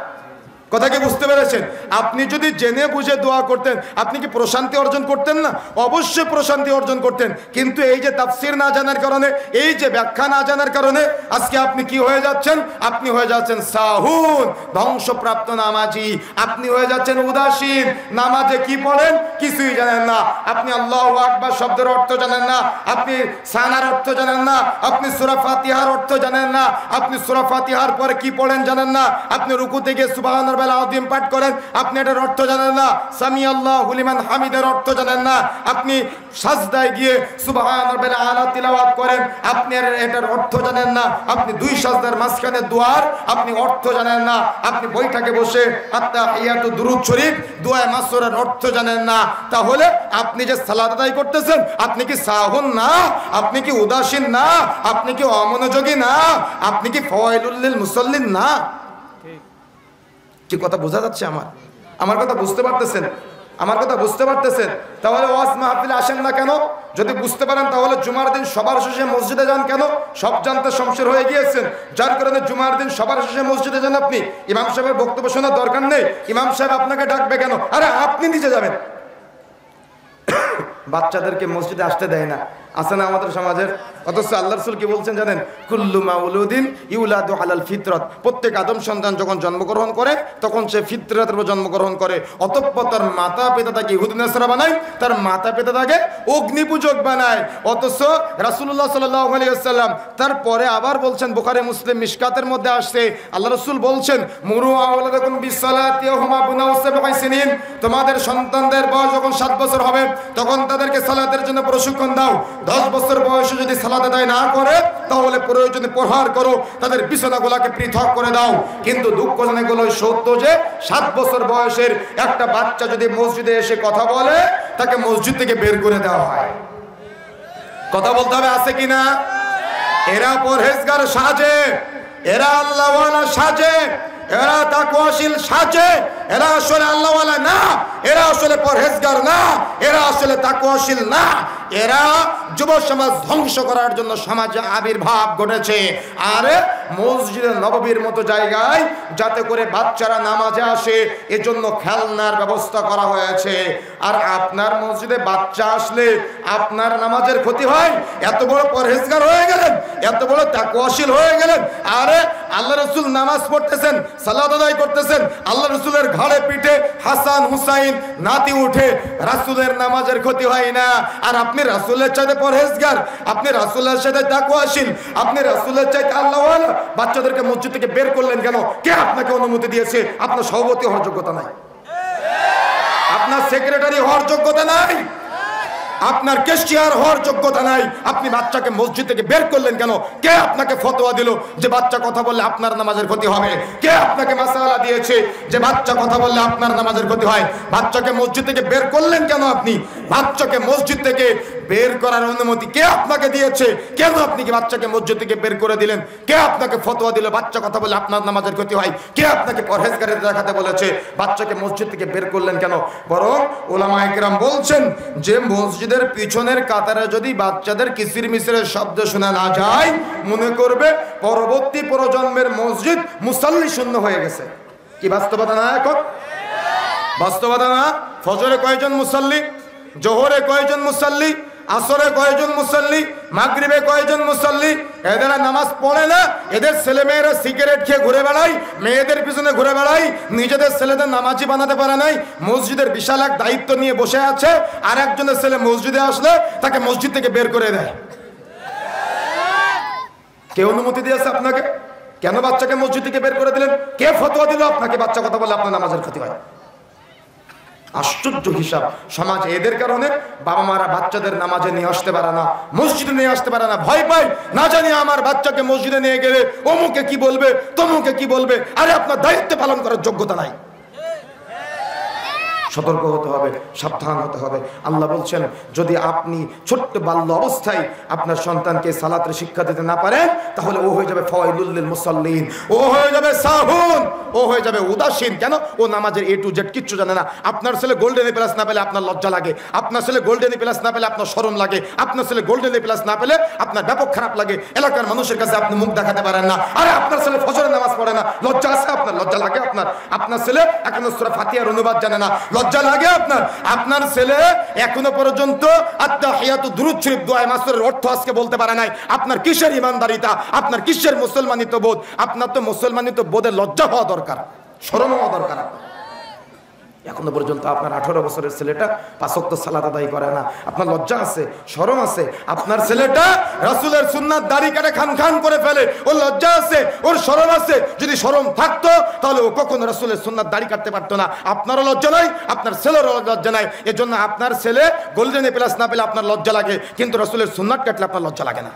কথা কি বুঝতে পেরেছেন? আপনি যদি জেনে বুঝে দোয়া করতেন, আপনি কি প্রশান্তি অর্জন করতেন না? অবশ্যই প্রশান্তি অর্জন করতেন। কিন্তু এই যে তাফসীর না জানার কারণে, এই যে ব্যাখ্যা না জানার কারণে আজকে আপনি কি হয়ে যাচ্ছেন? আপনি হয়ে যাচ্ছেন সাহুন, ধ্বংসপ্রাপ্ত নামাজি। আপনি হয়ে যাচ্ছেন উদাসীন, নামাজে কি পড়েন কিছুই জানেন না। আপনি আল্লাহু আকবার শব্দের অর্থ জানেন না, আপনি সানার অর্থ জানেন না, আপনি সূরা ফাতিহার অর্থ জানেন না, আপনি সূরা ফাতিহার পরে কি পড়েন জানেন না, আপনি রুকুতে গিয়ে সুবহান আযীম পাঠ করেন, আপনি এটার অর্থ জানেন না, সামি আল্লাহু লিমান হামিদের অর্থ জানেন না, আপনি সাজদায় গিয়ে সুবহান রাব্বিল আলা তিলাওয়াত করেন, আপনি এটার অর্থ জানেন না, আপনি দুই সাজদার মাঝখানে দোয়ার আপনি অর্থ জানেন না, আপনি বৈঠকে বসে আত্তাহিয়াতু দুরূদ শরীফ দোয়া মাসুরের অর্থ জানেন না। তাহলে আপনি যে সালাত আদায় করতেছেন, আপনি কি সাহুন না? আপনি কি উদাসীন না? আপনি কি অমনোযোগী না? আপনি কি ফাওয়াইলুল লিল মুসাল্লিন না? কি কথা বোঝা যাচ্ছে? আমার কথা বুঝতে পারতেছেন? আমার কথা বুঝতে পারতেছেন? তাহলে ওয়াজ মাহফিলে আসেন না কেন? যদি বুঝতে পারেন তাহলে জুমার দিন সবার শেষে মসজিদে যান কেন? সব জানতে শমশের হয়ে গিয়েছেন, যার কারণে জুমার দিন সবার শেষে মসজিদে যান আপনি। ইমাম সাহেবের বক্তব্য শোনার দরকার নেই, ইমাম সাহেব আপনাকে ডাকবে কেন? আরে আপনি নিজে যাবেন। বাচ্চাদেরকে মসজিদে আসতে দেয় না, আছে না আমাদের সমাজের? অথচ আল্লাহ রাসূল কি বলছেন জানেন? কুল্লু মাউলুদিন ইউলাদু আলাল ফিতরাত, প্রত্যেক আদম সন্তান যখন জন্মগ্রহণ করে তখন সে ফিতরাতের উপর জন্মগ্রহণ করে। অতঃপর তার মাতা পিতা তাকে ইহুদি নাসারা বানায়, তার মাতা পিতা তাকে অগ্নিপূজক বানায়। অথচ রাসূলুল্লাহ সাল্লাল্লাহু আলাইহি ওয়াসাল্লাম তারপরে আবার বলছেন, বুখারী মুসলিম মিশকাতের মধ্যে আসছে, আল্লাহ রাসূল বলছেন, মুরু আওলাদাকুম বিসসালাতি ওয়া হুম আবনাউ সাবঈ সিনিন, তোমাদের সন্তানদের বয়স যখন 7 বছর হবে তখন তাদেরকে সালাতের জন্য প্রশিক্ষণ দাও। 10 বছর বয়সে যদি সালাত আদায় না করে তাহলে প্রয়োজনে প্রহার করো, তাদের বিছানাগুলোকে পৃথক করে দাও। কিন্তু দুঃখজনক হলো সত্য যে 7 বছর বয়সের একটা বাচ্চা যদি মসজিদে এসে কথা বলে, তাকে মসজিদ থেকে বের করে দেওয়া হয়। কথা বলতে হবে, আছে কিনা? এরা পরহেজগার সাজে, এরা আল্লাহওয়ালা সাজে, এরা তাকওয়াশীল সাজে, এরা আসলে আল্লাহওয়ালা না, এরা আসলে পরহেজগার না, এরা আসলে তাকওয়াশীল না। এরা যুব সমাজ ধ্বংস করার জন্য সমাজে আবির্ভাব ঘটেছে। আর মসজিদে নববীর মতো জায়গায় যাতে করে বাচ্চারা নামাজে আসে এজন্য খেলনার ব্যবস্থা করা হয়েছে। আর আপনার মসজিদে বাচ্চা আসলে আপনার নামাজের ক্ষতি হয়? এত বড় পরহেজগার হয়ে গেলেন, এত বড় তাকওয়াশীল হয়ে গেলেন, আরে আল্লাহ রাসূল নামাজ পড়তেছেন, সালাত আদায় করতেছেন, আল্লাহ রাসূলের ঘাড়ে পিঠে হাসান হুসাইন নাতি উঠে, রাসূলের নামাজের ক্ষতি হয় না। আর আপনি রাসূলের চাইতে পরহেজগার, আপনি রাসূলের সাথে তাকওয়াশীল, আপনি রাসূলের চাইতে আল্লাহওয়ালা, বাচ্চাদেরকে মসজিদ থেকে বের করলেন কেন? কে আপনাকে অনুমতি দিয়েছে? আপনার সভাপতি হওয়ার যোগ্যতা নাই, আপনার সেক্রেটারি হওয়ার যোগ্যতা নাই, আপনার ক্যাশিয়ার হওয়ার যোগ্যতা নাই। আপনি বাচ্চাকে মসজিদ থেকে বের করলেন কেন? কে আপনাকে ফতোয়া দিল যে বাচ্চা কথা বললে আপনার নামাজের ক্ষতি হবে? কে আপনাকে মাসালা দিয়েছে যে বাচ্চা কথা বললে আপনার নামাজের ক্ষতি হয়? বাচ্চাকে মসজিদ থেকে বের করলেন কেন? আপনি বাচ্চাকে মসজিদ থেকে বের করার অনুমতি কে আপনাকে দিয়েছে? কেন আপনি কি বাচ্চাকে মসজিদ থেকে বের করে দিলেন? কে আপনাকে ফতোয়া দিল বাচ্চা কথা বলে আপনার নামাজের ক্ষতি হয়? কে আপনাকে পরহেজগারি দেখাতে বলেছে? বাচ্চাকে মসজিদ থেকে বের করলেন কেন? বরং উলামায়ে কেরাম বলছেন যে মসজিদের পিছনের কাতারে যদি বাচ্চাদের কিসির মিসিরের শব্দ শোনা না যায়, মনে করবে পরবর্তী প্রজন্মের মসজিদ মুসাল্লি শূন্য হয়ে গেছে। কি বাস্তবতা না? এখন বাস্তবতা না? ফজরে কয়জন মুসাল্লি, জোহরে কয়জন মুসাল্লি, আসরে কয়জন মুসল্লি, মাগরিবে কয়জন মুসল্লি? এদের নামাজ পড়ে না, এদের ছেলে মেয়েরা সিগারেট খেয়ে ঘুরে বেড়ায়, মেয়েদের পিছনে ঘুরে বেড়ায়, নিজেদের ছেলেদের নামাজি বানাতে পারে নাই, মসজিদের বিশাল এক দায়িত্ব নিয়ে বসে আছে, আর একজনের ছেলে মসজিদে আসলে তাকে মসজিদ থেকে বের করে দেয়। কে অনুমতি দিয়েছে আপনাকে? কেন বাচ্চাকে মসজিদ থেকে বের করে দিলেন? কে ফতোয়া দিল আপনাকে বাচ্চা কথা বলে আপনার নামাজের ক্ষতি হয়? আশ্চর্য হিসাব সমাজ। এদের কারণে বাবা মারা বাচ্চাদের নামাজে নিয়ে আসতে পারে না, মসজিদে নিয়ে আসতে পারে না, ভয় পায়, না জানি আমার বাচ্চাকে মসজিদে নিয়ে গেলে অমুকে কি বলবে, তমুকে কি বলবে। আরে আপনার দায়িত্ব পালন করার যোগ্যতা নাই। সতর্ক হতে হবে, সাবধান হতে হবে। আল্লাহ বলছেন যদি আপনি ছোট্ট বাল্য অবস্থায় আপনার সন্তানকে সালাতের শিক্ষা দিতে না পারেন, তাহলে ও হয়ে যাবে ফাওয়াইলুল লিল মুসাল্লিন, ও হয়ে যাবে সাহুন, ও হয়ে যাবে উদাসীন। কেন? ও নামাজের A to Z কিচ্ছু জানে না। আপনার ছেলে গোল্ডেন প্লাস না পেলে আপনার লজ্জা লাগে, আপনার ছেলে গোল্ডেন প্লাস না পেলে আপনার শরম লাগে, আপনার ছেলে গোল্ডেন প্লাস না পেলে আপনার ব্যাপক খারাপ লাগে, এলাকার মানুষের কাছে আপনি মুখ দেখাতে পারেন না। আরে আপনার ছেলে ফজরের নামাজ পড়ে না, লজ্জা আছে আপনার? লজ্জা লাগে আপনার? আপনার ছেলে এখনো সূরা ফাতিহার অনুবাদ জানে না, লজ্জা লাগে আপনার? আপনার ছেলে এখনো পর্যন্ত আত্তাহিয়াতু দুরূদ শরীফ দোয়া মাসুরের অর্থ আজকে বলতে পারে নাই। আপনার কিসের ইমানদারিতা? আপনার কিসের মুসলমানিত্ব বোধ? আপনার তো মুসলমানিত্ব বোধে লজ্জা হওয়া দরকার, শরম হওয়া দরকার। এখনো পর্যন্ত আপনার 18 বছরের ছেলেটা 5 ওয়াক্ত সালাত আদায় করে না, আপনার লজ্জা আছে, শরম আছে? আপনার ছেলেটা রাসূলের সুন্নাত দাড়ি কাটে খান খান করে ফেলে, ওর লজ্জা আছে, ওর শরম আছে? যদি শরম থাকতো তাহলে ও কখনো রাসূলের সুন্নাত দাড়ি কাটতে পারতো না। আপনারও লজ্জা নাই, আপনার ছেলেরও লজ্জা নাই। এজন্য আপনার ছেলে গোল্ডেন প্লাস না পেলে আপনার লজ্জা লাগে, কিন্তু রাসূলের সুন্নাত কাটলে আপনার লজ্জা লাগে না।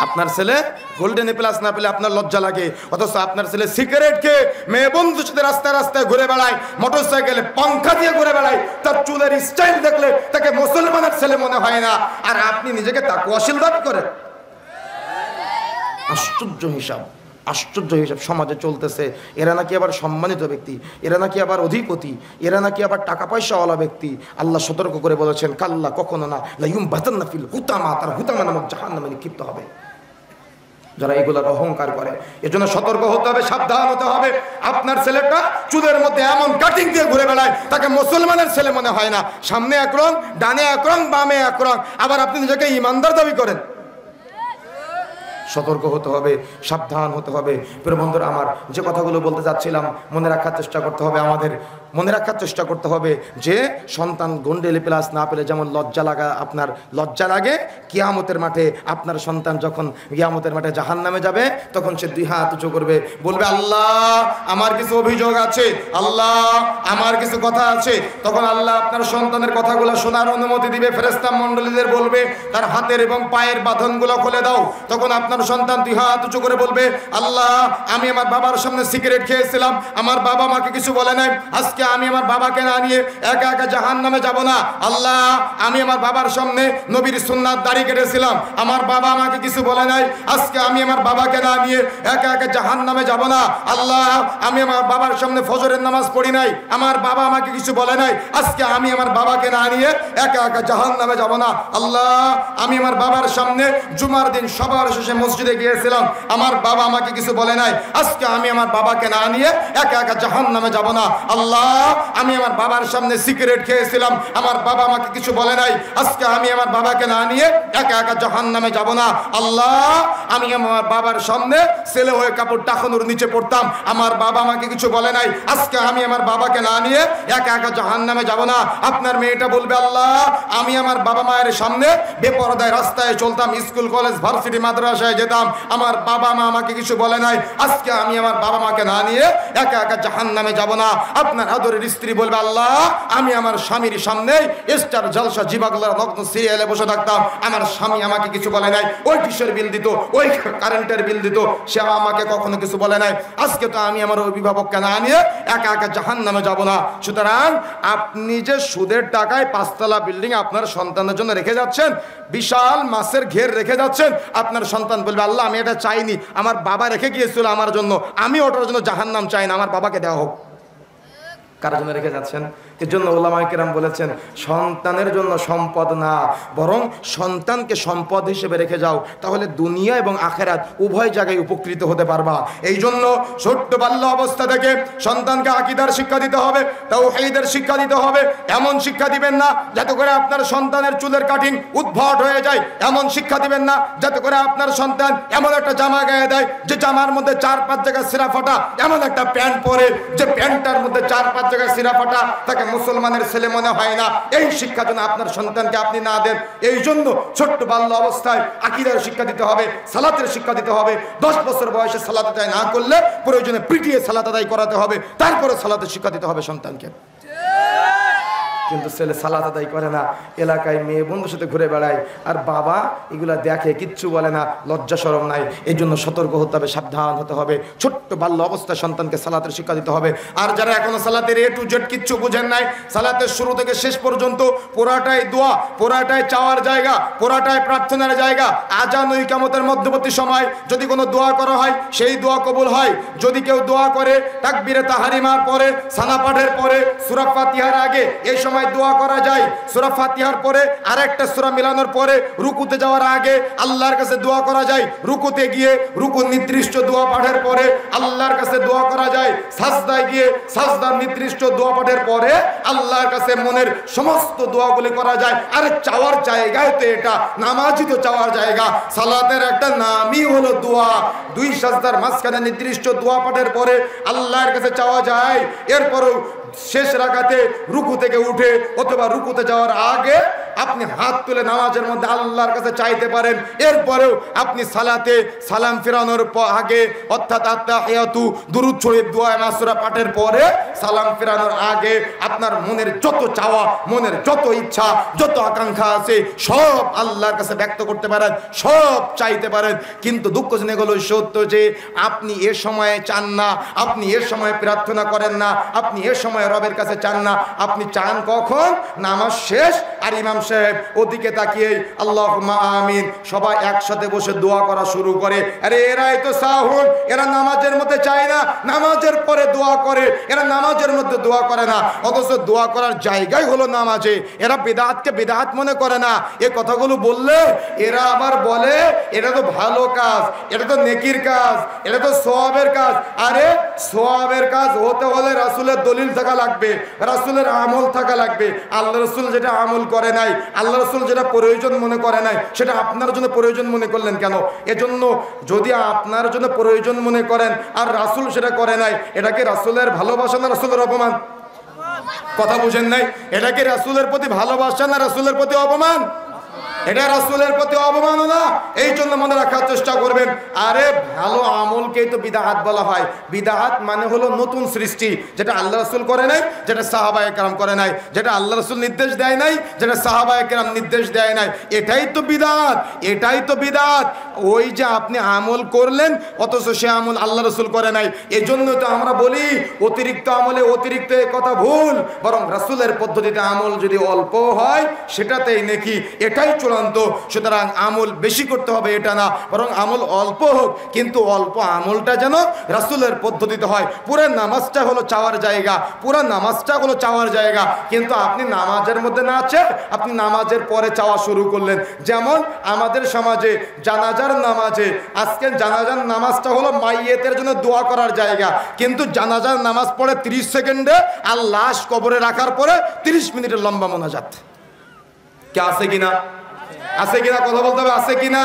আপনার ছেলে গোল্ডেন প্লাস না পেলে আপনার লজ্জা লাগে, অথচ আপনার ছেলে সিগারেট খেয়ে মেয়ে বন্ধুর সাথে রাস্তায় রাস্তায় ঘুরে বেড়ায়, মোটর সাইকেলে পাংখা দিয়ে ঘুরে বেড়ায়, তার চুলের স্টাইল দেখলে তাকে মুসলমানের ছেলে মনে হয় না, আর আপনি নিজেকে তাকওয়াশীল দাবি করেন। আশ্চর্য হিসাব, আশ্চর্য হিসাব সমাজে চলতেছে। এরা নাকি আবার সম্মানিত ব্যক্তি, এরা নাকি আবার অধিপতি, এরা নাকি আবার টাকা পয়সাওয়ালা ব্যক্তি। আল্লাহ সতর্ক করে বলেছেন কাল্লা, কখনো না, লাইয়ুমবাতান্না ফিল হুতামা, তার হুতামা নামক জাহান্নামে নিক্ষিপ্ত হবে যারা এগুলোর অহংকার করে। এজন্য সতর্ক হতে হবে, সাবধান হতে হবে। আপনার ছেলেটা চুলের মধ্যে এমন কাটিং দিয়ে ঘুরে বেড়ায়, তাকে মুসলমানের ছেলে মনে হয় না। সামনে এক রং, ডানে এক রং, বামে এক রং, আবার আপনি নিজেকে ইমানদার দাবি করেন। সতর্ক হতে হবে, সাবধান হতে হবে। প্রিয় বন্ধুরা আমার, যে কথাগুলো বলতে যাচ্ছিলাম মনে রাখার চেষ্টা করতে হবে, আমাদের মনে রাখার চেষ্টা করতে হবে যে সন্তান গোল্ডেন প্লাস না পেলে যেমন লজ্জা লাগা, আপনার লজ্জা লাগে কিয়ামতের মাঠে। আপনার সন্তান যখন কিয়ামতের মাঠে জাহান্নামে যাবে, তখন সে 2 হাত উঁচু করবে, বলবে আল্লাহ আমার কিছু অভিযোগ আছে, আল্লাহ আমার কিছু কথা আছে। তখন আল্লাহ আপনার সন্তানের কথাগুলো শোনার অনুমতি দিবে, ফেরেশতা মণ্ডলীদের বলবে তার হাতের এবং পায়ের বাঁধনগুলো খুলে দাও। তখন আপনার সন্তান 2 হাত উঁচু করে বলবে আল্লাহ আমি আমার বাবার সামনে সিগারেট খেয়েছিলাম, আমার বাবা আমাকে কিছু বলে নাই, আজকে আমি আমার বাবাকে না নিয়ে একা একা জাহান্নামে যাব না। আল্লাহ আমি আমার বাবার সামনে নবীর সুন্নাত দাড়ি কেটেছিলাম, আমার বাবা আমাকে কিছু বলে নাই, আজকে আমি আমার বাবাকে না নিয়ে একা একা জাহান্নামে যাব না। আল্লাহ আমি আমার বাবার সামনে ফজরের নামাজ পড়ি নাই, আমার বাবা আমাকে কিছু বলে নাই, আজকে আমি আমার বাবাকে না নিয়ে একা একা জাহান্নামে যাব না। আল্লাহ আমি আমার বাবার সামনে জুমার দিন সবার শেষে মসজিদে গিয়েছিলাম, আমার বাবা আমাকে কিছু বলে নাই, আজকে আমি আমার বাবাকে না নিয়ে একা একা জাহান্নামে যাব না। আল্লাহ আমি আমার বাবার সামনে সিগারেট খেয়েছিলাম, আমার বাবা আমাকে কিছু বলে নাই, আজকে আমি আমার বাবাকে না নিয়ে একা একা জাহান্নামে যাব না। আল্লাহ আমি আমার বাবার সামনে ছেলে হয়ে কাপড় টাকানোর নিচে পড়তাম, আমার বাবা আমাকে কিছু বলে নাই, আজকে আমি আমার বাবাকে না নিয়ে একা একা জাহান্নামে যাব না। আপনার মেয়েটা বলবে আল্লাহ আমি আমার বাবা মায়ের সামনে বেপরদায় রাস্তায় চলতাম, স্কুল কলেজ ভার্সিটি মাদ্রাসায় যেতাম, আমার বাবা মা আমাকে কিছু বলে নাই, আজকে আমি আমার বাবা মাকে না নিয়ে একা একা জাহান্নামে যাব না। আপনার আদরের স্ত্রী বলবে আল্লাহ আমি আমার স্বামীর সামনে স্টার জলসা জিবাগলার নগ্ন সিরিয়ালে বসে থাকতাম, আমার স্বামী আমাকে কিছু বলে নাই, ওই কিসের বিল দিত, ওই কারেন্টের বিল দিত, সে আমাকে কখনো কিছু বলে নাই, আজকে তো আমি আমার অভিভাবককে না নিয়ে একা একা জাহান্নামে যাব না। সুতরাং আপনি যে সুদের টাকায় 5 তলা বিল্ডিং আপনার সন্তানের জন্য রেখে যাচ্ছেন, বিশাল মাছের ঘের রেখে যাচ্ছেন, আপনার সন্তান বলবে আল্লাহ আমি এটা চাইনি, আমার বাবা রেখে গিয়েছিল আমার জন্য, আমি ওটার জন্য জাহান্নাম চাই না, আমার বাবাকে দেওয়া হোক। কার জন্য রেখে যাচ্ছেন? এজন্য উলামায়ে কেরাম বলেছেন, সন্তানের জন্য সম্পদ না, বরং সন্তানকে সম্পদ হিসেবে রেখে যাও, তাহলে দুনিয়া এবং আখেরাত উভয় জায়গায় উপকৃত হতে পারবা। এই জন্য ছোট্ট বাল্য অবস্থা থেকে সন্তানকে আকীদার শিক্ষা দিতে হবে, তাওহীদের শিক্ষা দিতে হবে। এমন শিক্ষা দিবেন না যাতে করে আপনার সন্তানের চুলের কাটিং উদ্ভট হয়ে যায়, এমন শিক্ষা দিবেন না যাতে করে আপনার সন্তান এমন একটা জামা গায়ে দেয় যে জামার মধ্যে 4-5 জায়গায় সিরা ফাটা, এমন একটা প্যান্ট পরে যে প্যান্টটার মধ্যে 4-5 জায়গায় সিরা ফাটা, তাকে মুসলমানের ছেলে মনে হয় না। এই শিক্ষা যেন আপনার সন্তানকে আপনি না দেন। এই জন্য ছোট্ট বাল্য অবস্থায় আকীদার শিক্ষা দিতে হবে, সালাতের শিক্ষা দিতে হবে। 10 বছর বয়সে সালাত আদায় না করলে প্রয়োজনে পিটিয়ে সালাত আদায় করাতে হবে, তারপরে সালাতের শিক্ষা দিতে হবে সন্তানকে। কিন্তু ছেলে সালাত আদায় করে না, এলাকায় মেয়ে বন্ধুর সাথে ঘুরে বেড়ায়, আর বাবা এগুলা দেখে, কিচ্ছু বলে না, লজ্জা শরম নাই। এই জন্য সতর্ক হতে হবে, সাবধান হতে হবে। ছোট্ট বাল্য অবস্থায় সন্তানকে সালাতের শিক্ষা দিতে হবে। আর যারা এখনো সালাতের A to Z কিচ্ছু বুঝেন নাই, সালাতের শুরু থেকে শেষ পর্যন্ত পুরাটাই দোয়া, পুরাটাই চাওয়ার জায়গা, পুরাটাই প্রার্থনার জায়গা। আজান ও ইকামতের মধ্যবর্তী সময় যদি কোনো দোয়া করা হয়, সেই দোয়া কবুল হয়। যদি কেউ দোয়া করে তাকবীরে তাহরিমার পরে, সানা পাঠের পরে, সূরা ফাতিহার আগে, এই সময় দোয়া করা যায়। সূরা ফাতিহার পরে আরেকটা সূরা মিলানোর পরে রুকুতে যাওয়ার আগে আল্লাহর কাছে দোয়া করা যায়। রুকুতে গিয়ে রুকু নির্দিষ্ট দোয়া পাঠের পরে আল্লাহর কাছে দোয়া করা যায়। সাজদায় গিয়ে সাজদার নির্দিষ্ট দোয়া পাঠের পরে আল্লাহর কাছে মনের সমস্ত দোয়াগুলি করা যায়। আরে চাওয়ার জায়গায় তো এটা, নামাজই তো চাওয়ার জায়গা। সালাতের একটা নামই হলো দোয়া। 2 সাজদার মাঝখানে নির্দিষ্ট দোয়া পাঠের পরে আল্লাহর কাছে চাওয়া যায়। এরপরও শেষ রাকাতে রুকু থেকে উঠে অথবা রুকুতে যাওয়ার আগে আপনি হাত তুলে নামাজের মধ্যে আল্লাহর কাছে চাইতে পারেন। এরপরেও আপনি সালাতে সালাম ফেরানোর আগে অর্থাৎ আত্তাহিয়াতু দুরূদ শরীফ দোয়া মাসুরা পাঠের পরে সালাম ফেরানোর আগে আপনার মনের যত চাওয়া, মনের যত ইচ্ছা, যত আকাঙ্ক্ষা আছে সব আল্লাহর কাছে ব্যক্ত করতে পারেন, সব চাইতে পারেন। কিন্তু দুঃখজনক হলো সত্য যে আপনি এ সময়ে চান না, আপনি এ সময়ে প্রার্থনা করেন না, আপনি এ সময় রবের কাছে চান না। আপনি চান কখন? নামাজ শেষ আর ইমাম সাহেব ওদিকে তাকিয়ে আল্লাহুম্মা আমিন সবাই একসাথে বসে দোয়া করা শুরু করে। আরে এরাই তো সাহুন, এরা নামাজের মধ্যে চায় না, নামাজের পরে দোয়া করে। এরা নামাজের মধ্যে দোয়া করে না, অথচ দোয়া করার জায়গায় হলো নামাজে। এরা বিদআতকে বিদআত মনে করে না। এই কথাগুলো বললে এরা আবার বলে এটা তো ভালো কাজ, এটা তো নেকির কাজ, এটা তো সওয়াবের কাজ। আরে সওয়াবের কাজ হতে হলে রাসূলের দলিল থাকা লাগবে, রাসূলের আমল থাকা লাগবে। আল্লাহ রাসূল যেটা আমল করে নাই, আল্লাহ রাসূল যেটা প্রয়োজন মনে করে নাই, সেটা আপনার জন্য প্রয়োজন মনে করলেন কেন? এজন্য যদি আপনার জন্য প্রয়োজন মনে করেন আর রাসূল সেটা করে নাই, এটা কি রাসূলের ভালোবাসা না রাসূলের অপমান? কথা বুঝেন নাই? এটা কি রাসূলের প্রতি ভালোবাসা না রাসূলের প্রতি অপমান? এটা রাসূলের প্রতি অবমাননা। এই জন্য মনে রাখার চেষ্টা করবেন। আরে ভালো আমলকেই তো বিদআত বলা হয়। বিদআত মানে হলো নতুন সৃষ্টি, যেটা আল্লাহ রাসূল করে নাই, যেটা সাহাবায়ে কেরাম করে নাই, যেটা আল্লাহ রাসূল নির্দেশ দেয় নাই, যেটা সাহাবায়ে কেরাম নির্দেশ দেয় নাই। এটাই তো বিদআত, এটাই তো বিদআত। ওই যে আপনি আমল করলেন অথচ সে আমল আল্লাহ রাসূল করে নাই। এজন্য তো আমরা বলি অতিরিক্ত আমলে অতিরিক্ত এ কথা ভুল, বরং রাসূলের পদ্ধতিতে আমল যদি অল্প হয় সেটাতেই নেকি, এটাই চূড়ান্ত। সুতরাং আমল বেশি করতে হবে এটা না, বরং আমল অল্প হোক, কিন্তু অল্প আমলটা যেন রাসূলের পদ্ধতিতে হয়। পুরো নামাজটা হলো চাওয়ার জায়গা, পুরো নামাজটা হলো চাওয়ার জায়গা। কিন্তু আপনি নামাজের মধ্যে না চেয়ে আপনি নামাজের পরে চাওয়া শুরু করলেন। যেমন আমাদের সমাজে জানাজার নামাজে, আজকে জানাজার নামাজটা হলো মাইয়েতের জন্য দোয়া করার জায়গা, কিন্তু জানাজার নামাজ পড়ে 30 সেকেন্ডে আর লাশ কবরে রাখার পরে 30 মিনিটের লম্বা মোনাজাত। কে আছে কিনা? আছে কিনা? কথা বলতে হবে, আছে কিনা?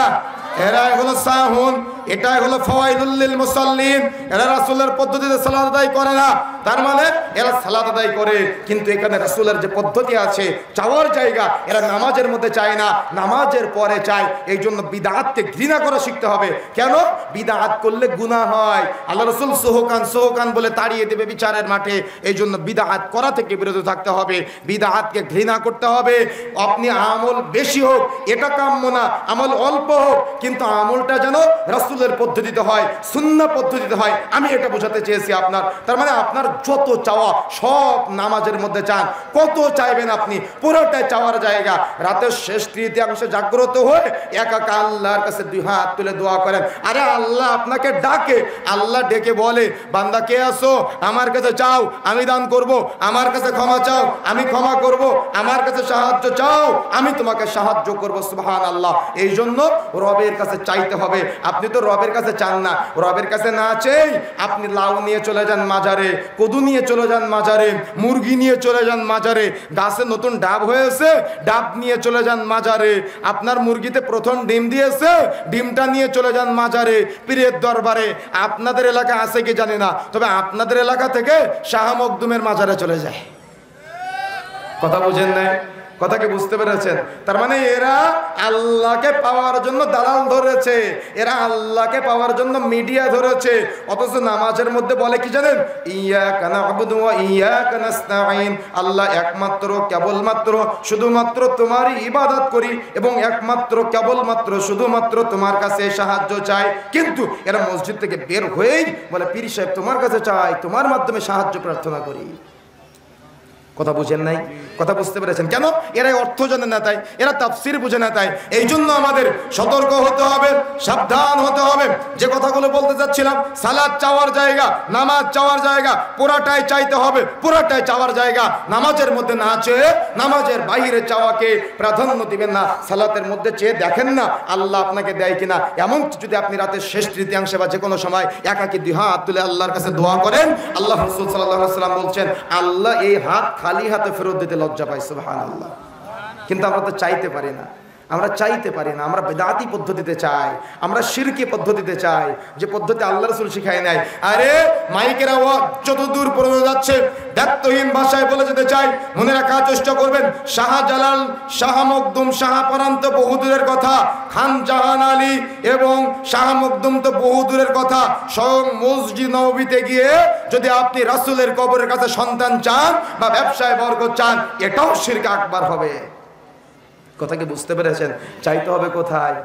এরা হলো সাহুন, এটাই হলো ফাওয়াইলুল লিল মুসাল্লিন। এরা রাসূলের পদ্ধতিতে সালাত আদায় করে না, তার মানে এরা সালাত আদায় করে, কিন্তু এখানে রাসূলের যে পদ্ধতি আছে চাওয়ার জায়গা, এরা নামাজের মধ্যে চায় না, নামাজের পরে চায়। এই জন্য বিদআতকে ঘৃণা করা শিখতে হবে। কেন? বিদআত করলে গুনাহ হয়। আল্লাহ রাসূল সোহকান সোহকান বলে তাড়িয়ে দেবে বিচারের মাঠে। এই জন্য বিদআত করা থেকে বিরত থাকতে হবে, বিদআতকে ঘৃণা করতে হবে। আপনি আমল বেশি হোক এটা কাম্য না, আমল অল্প হোক, কিন্তু আমলটা যেন রাসূলের পদ্ধতিতে হয়, সুন্নাহ পদ্ধতিতে হয়। আমি এটা বোঝাতে চেয়েছি আপনার। তার মানে আপনার যত চাওয়া সব নামাজের মধ্যে চান। কত চাইবেন আপনি, পুরোটাই চাওয়ার জায়গা। রাতের শেষ তৃতীয়াংশে জাগ্রত হয়ে একা একা আল্লাহর কাছে দুই হাত তুলে দোয়া করেন। আরে আল্লাহ আপনাকে ডাকে, আল্লাহ ডেকে বলে বান্দা কে আসো, আমার কাছে চাও আমি দান করব, আমার কাছে ক্ষমা চাও আমি ক্ষমা করব, আমার কাছে সাহায্য চাও আমি তোমাকে সাহায্য করব। সুবহানাল্লাহ। এই জন্য রবের কাছে চাইতে হবে। আপনি তো রবের কাছে চান না, রবের কাছে না চেয়ে আপনি লাউ নিয়ে চলে যান মাজারে, কদু নিয়ে চলে যান মাজারে, মুরগি নিয়ে চলে যান মাজারে, গাছে নতুন ডাব হয়েছে ডাব নিয়ে চলে যান মাজারে, আপনার মুরগিতে প্রথম ডিম দিয়েছে ডিমটা নিয়ে চলে যান মাজারে, পীরের দরবারে। আপনাদের এলাকা আছে কি জানি না, তবে আপনাদের এলাকা থেকে শাহ মখদুমের মাজারে চলে যায়। কথা বুঝেন নাই? কথাকে বুঝতে পেরেছেন? তার মানে এরা আল্লাহকে পাওয়ার জন্য দালাল ধরেছে, এরা আল্লাহকে পাওয়ার জন্য মিডিয়া ধরেছে। অথচ নামাজের মধ্যে বলে কি জানেন? ইয়াকা না'বুদু ওয়া ইয়াকা নাস্তাঈন। আল্লাহ একমাত্র কেবলমাত্র শুধুমাত্র তোমারই ইবাদত করি এবং একমাত্র কেবলমাত্র শুধুমাত্র তোমার কাছে সাহায্য চাই। কিন্তু এরা মসজিদ থেকে বের হয়েই বলে পীর সাহেব তোমার কাছে চাই, তোমার মাধ্যমে সাহায্য প্রার্থনা করি। কথা বুঝেন নাই? কথা বুঝতে পেরেছেন? কেন? এরা অর্থ জানে না তাই, এরা তাফসীর বুঝে না তাই। এই জন্য আমাদের সতর্ক হতে হবে, সাবধান হতে হবে। যে কথাগুলো বলতে চাচ্ছিলাম, সালাত চাওয়ার জায়গা, নামাজ চাওয়ার জায়গা, পুরাটাই চাইতে হবে, পুরাটাই চাওয়ার জায়গা। নামাজের মধ্যে না চেয়ে নামাজের বাইরে চাওয়াকে প্রাধান্য দিবেন না। সালাতের মধ্যে চেয়ে দেখেন না আল্লাহ আপনাকে দেয় কিনা। এমন যদি আপনি রাতের শেষ তৃতীয়াংশে বা যে কোনো সময় একাকি দুই হাত তুলে আল্লাহর কাছে দোয়া করেন, আল্লাহ রাসূল সাল্লাল্লাহু আলাইহি ওয়াসাল্লাম বলছেন আল্লাহ এই হাত খালি হাতে ফেরত দিতে লজ্জা পাই। সুবহানাল্লাহ। কিন্তু আমরা তো চাইতে পারি না, আমরা চাইতে পারি না। আমরা বিদআতি পদ্ধতিতে চাই, আমরা শিরকি পদ্ধতিতে চাই, যে পদ্ধতি আল্লাহ রাসূল শিখায় নাই। আরে মাইকের আওয়াজ যতদূর পর্যন্ত যাচ্ছে দায়িত্বহীন ভাষায় বলে যেতে চাই, মনে রাখার চেষ্টা করবেন শাহজালাল, শাহ মখদুম, শাহপরান্ত বহুদূরের কথা, খান জাহান আলী এবং শাহ মখদুম তো বহুদূরের কথা। স্বয়ং মসজিদ নববীতে গিয়ে যদি আপনি রাসূলের কবরের কাছে সন্তান চান বা ব্যবসায় বরকত চান, এটাও শিরক আকবার হবে। কথা কি বুঝতে পেরেছেন? চাইতে হবে কোথায়?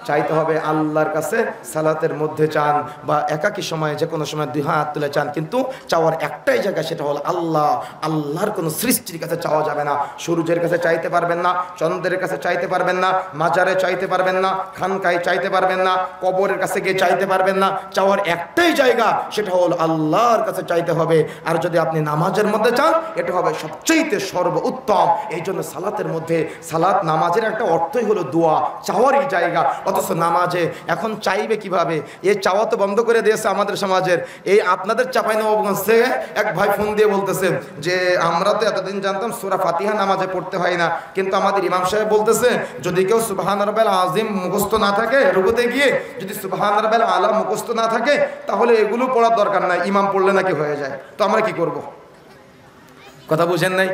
চাইতে হবে আল্লাহর কাছে। সালাতের মধ্যে চান বা একাকী সময়ে যে কোনো সময় দুই হাত তুলে চান, কিন্তু চাওয়ার একটাই জায়গা, সেটা হলো আল্লাহ। আল্লাহর কোনো সৃষ্টির কাছে চাওয়া যাবে না। সূর্যের কাছে চাইতে পারবেন না, চন্দ্রের কাছে চাইতে পারবেন না, মাজারে চাইতে পারবেন না, খানকায় চাইতে পারবেন না, কবরের কাছে গিয়ে চাইতে পারবেন না। চাওয়ার একটাই জায়গা, সেটা হলো আল্লাহর কাছে চাইতে হবে। আর যদি আপনি নামাজের মধ্যে চান, এটা হবে সবচেয়ে সর্বোত্তম। এই জন্য সালাতের মধ্যে, সালাত নামাজের একটা অর্থই হলো দোয়া, চাওয়ারই জায়গা। অথচ নামাজে এখন চাইবে কিভাবে? এই চাওয়া তো বন্ধ করে দিয়েছে আমাদের সমাজের। এই আপনাদের চাঁপাইনবাবগঞ্জ থেকে এক ভাই ফোন দিয়ে বলতেছে যে আমরা তো এতদিন জানতাম সূরা ফাতিহা নামাজে পড়তে হয় না, কিন্তু আমাদের ইমাম সাহেব বলতেছে যদি কেউ সুবহান রাব্বিল আযীম মুখস্থ না থাকে, রুকুতে গিয়ে যদি সুবহান রাব্বিল আলা মুখস্থ না থাকে, তাহলে এগুলো পড়ার দরকার নাই, ইমাম পড়লে নাকি হয়ে যায়। তো আমরা কি করব? কথা বুঝেন নাই?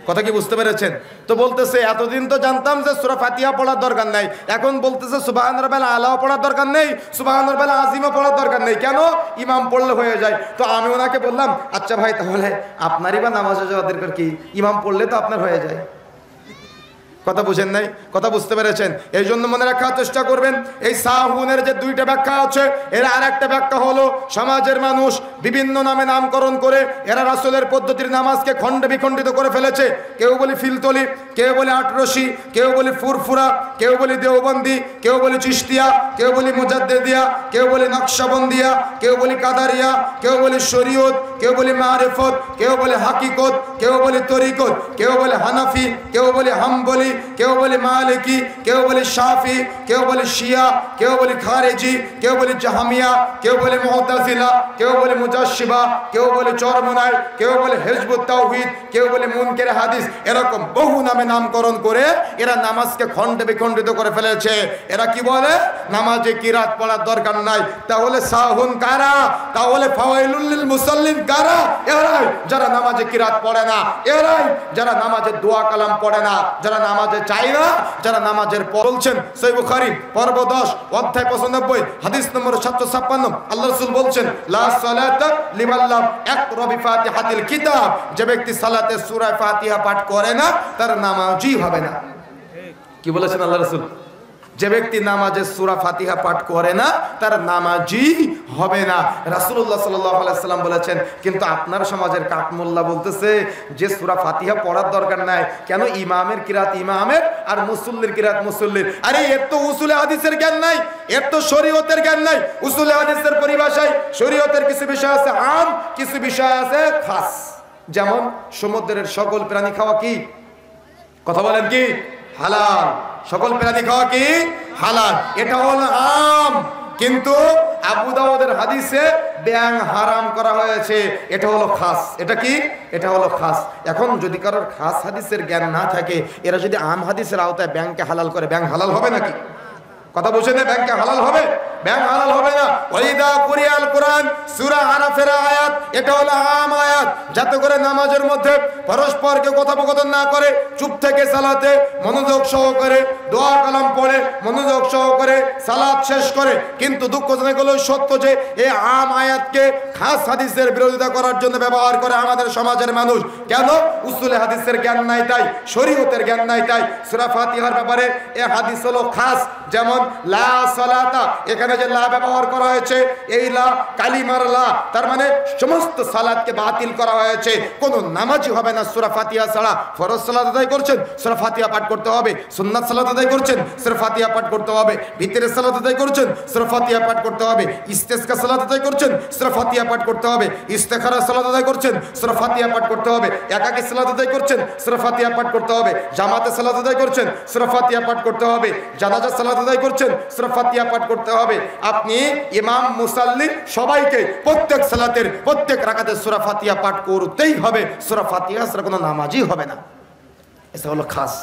কথা কি বুঝতে পেরেছেন? তো বলতেছে এতদিন তো জানতাম যে সূরা ফাতিহা পড়ার দরকার নাই, এখন বলতেছে সুবহান রাব্বিল আলাও পড়ার দরকার নেই, সুবহান রাব্বিল আযীমও পড়ার দরকার নেই। কেন? ইমাম পড়লে হয়ে যায়। তো আমি ওনাকে বললাম আচ্ছা ভাই, তাহলে আপনারই বা নামাজে যাওয়ার দরকার কি? ইমাম পড়লে তো আপনার হয়ে যায়। কথা বুঝেন নাই? কথা বুঝতে পেরেছেন? এই জন্য মনে রাখার চেষ্টা করবেন, এই সাহুনের যে দুইটা ব্যাখ্যা আছে, এর আর একটা ব্যাখ্যা হলো সমাজের মানুষ বিভিন্ন নামে নামকরণ করে এরা রাসূলের পদ্ধতির নামাজকে খণ্ড বিখণ্ডিত করে ফেলেছে। কেউ বলে ফিলতলি, কেউ বলে আটরশি, কেউ বলে ফুরফুরা, কেউ বলে দেওবন্দি, কেউ বলে চিশতিয়া, কেউ বলে মুজাদ্দিদিয়া, কেউ বলে নকশবন্দিয়া, কেউ বলে কাদারিয়া, কেউ বলে শরীয়ত, কেউ বলে মারিফত, কেউ বলে হাকিকত, কেউ বলে তরিকত, কেউ বলে হানাফি, কেউ বলে হাম্বলি, কেউ বলে মালিকি, কেউ বলে শাফি, কেউ বলে শিয়া, কেউ বলে খারেজি, কেউ বলে জাহামিয়া, কেউ বলে মুতাজিলা, কেউ বলে মুজাশশিবা, কেউ বলে চরমনাই, কেউ বলে হিজবুত তাওহীদ, কেউ বলে মুনকির হাদিস। এরকম বহু নামে নামকরণ করে এরা নামাজকে খণ্ডে বিখণ্ডিত করে ফেলেছে। এরা কি বলে? নামাজে কিরাত পড়ার দরকার নাই। তাহলে সাহুন কারা? তাহলে ফাওয়াইলুল লিল মুসাল্লিন কারা? এরাই যারা নামাজে কিরাত পড়ে না, এরাই যারা নামাজে দোয়া কালাম পড়ে না, যারা নামাজে চায় না, যারা নামাজের পর। বলছেন সহিহ বুখারী পর্ব 10 অধ্যায় 95 হাদিস নম্বর 756, আল্লাহ রাসূল বলছেন লা সালাতা লিমান লাম ইয়াকরা বিফাতিহাতিল কিতাব। যে ব্যক্তি সালাতে সূরা ফাতিহা পাঠ করে না, তার নামাজই হবে না। কি বলেছেন আল্লাহ রাসূল? যে ব্যক্তি নামাজে সূরা ফাতিহা পাঠ করে না, তার নামাজই হবে না। রাসূলুল্লাহ সাল্লাল্লাহু আলাইহি ওয়াসাল্লাম বলেছেন, কিন্তু আপনার সমাজের কাকমুল্লাহ বলতেছে যে সূরা ফাতিহা পড়ার দরকার নাই, কেন? ইমামের কিরাত ইমামের আর মুসল্লির কিরাত মুসল্লির। আরে এর তো উসুলে হাদিসের জ্ঞান নাই, এর তো শরীয়তের জ্ঞান নাই। উসুলে হাদিসের পরিভাষায় শরীয়তের কিছু বিষয় আছে আম, কিছু বিষয় আছে খাস। যেমন সমুদ্রের সকল প্রাণী খাওয়া কি, কথা বলেন কি, হালাল। সকল প্রাণী খাওয়া কি হালাল, এটা হলো আম। কিন্তু আবু দাউদের হাদিসে ব্যাং হারাম করা হয়েছে, এটা হলো খাস। এটা কি? এটা হলো খাস। এখন যদি কারোর খাস হাদিসের জ্ঞান না থাকে, এরা যদি আম হাদিসের আওতায় ব্যাংকে হালাল করে, ব্যাং হালাল হবে নাকি? কথা বুঝেন না? ব্যাংকে হালাল হবে? ব্যাংক হালাল হবে না। ওয়াইদা কুরিয়াল কোরআন, সূরা আরাফের আয়াত, এটা হলো আম আয়াত। যাতে করে নামাজের মধ্যে পরস্পরকে কথোপকথন না করে, চুপ থেকে সালাতে মনোযোগ সহকারে দোয়া কালাম পড়ে মনোযোগ সহকারে সালাত শেষ করে। কিন্তু দুঃখজনক হলো সত্য যে এই আম আয়াতকে খাস হাদিসের বিরোধিতা করার জন্য ব্যবহার করে আমাদের সমাজের মানুষ। কেন? উসুলে হাদিসের জ্ঞান নাই তাই, শরীয়তের জ্ঞান নাই তাই। সূরা ফাতিহার ব্যাপারে এই হাদিস হলো খাস। যেমন লা সালাতা, এখানে যে লা ব্যবহার করা হয়েছে, এই লা কালিমার লা, তার মানে সমস্ত সালাতকে বাতিল করা হয়েছে। কোন নামাজই হবে না সূরা ফাতিহা ছাড়া। ফরজ সালাত আদায় করছেন, সূরা ফাতিহা পাঠ করতে হবে। সুন্নাত সালাত আদায় করছেন, সূরা ফাতিহা পাঠ করতে হবে। ভিতরের সালাত আদায় করছেন, সূরা ফাতিহা পাঠ করতে হবে। ইস্তেসকা সালাত আদায় করছেন, সূরা ফাতিহা পাঠ করতে হবে। ইস্তেখারা সালাত আদায় করছেন, সূরা ফাতিহা পাঠ করতে হবে। একাকী সালাত আদায় করছেন, সূরা ফাতিহা পাঠ করতে হবে। জামাতে সালাত আদায় করছেন, সূরা ফাতিহা পাঠ করতে হবে। জানাজা সালাত আদায় করছেন, সূরা ফাতিহা পাঠ করতে হবে। আপনি ইমাম মুসাল্লি সবাইকে প্রত্যেক সালাতের প্রত্যেক রাকাতে সূরা ফাতিহা পাঠ করতেই হবে। সূরা ফাতিহা ছাড়া কোনো নামাজই হবে না। এটা হলো খাস।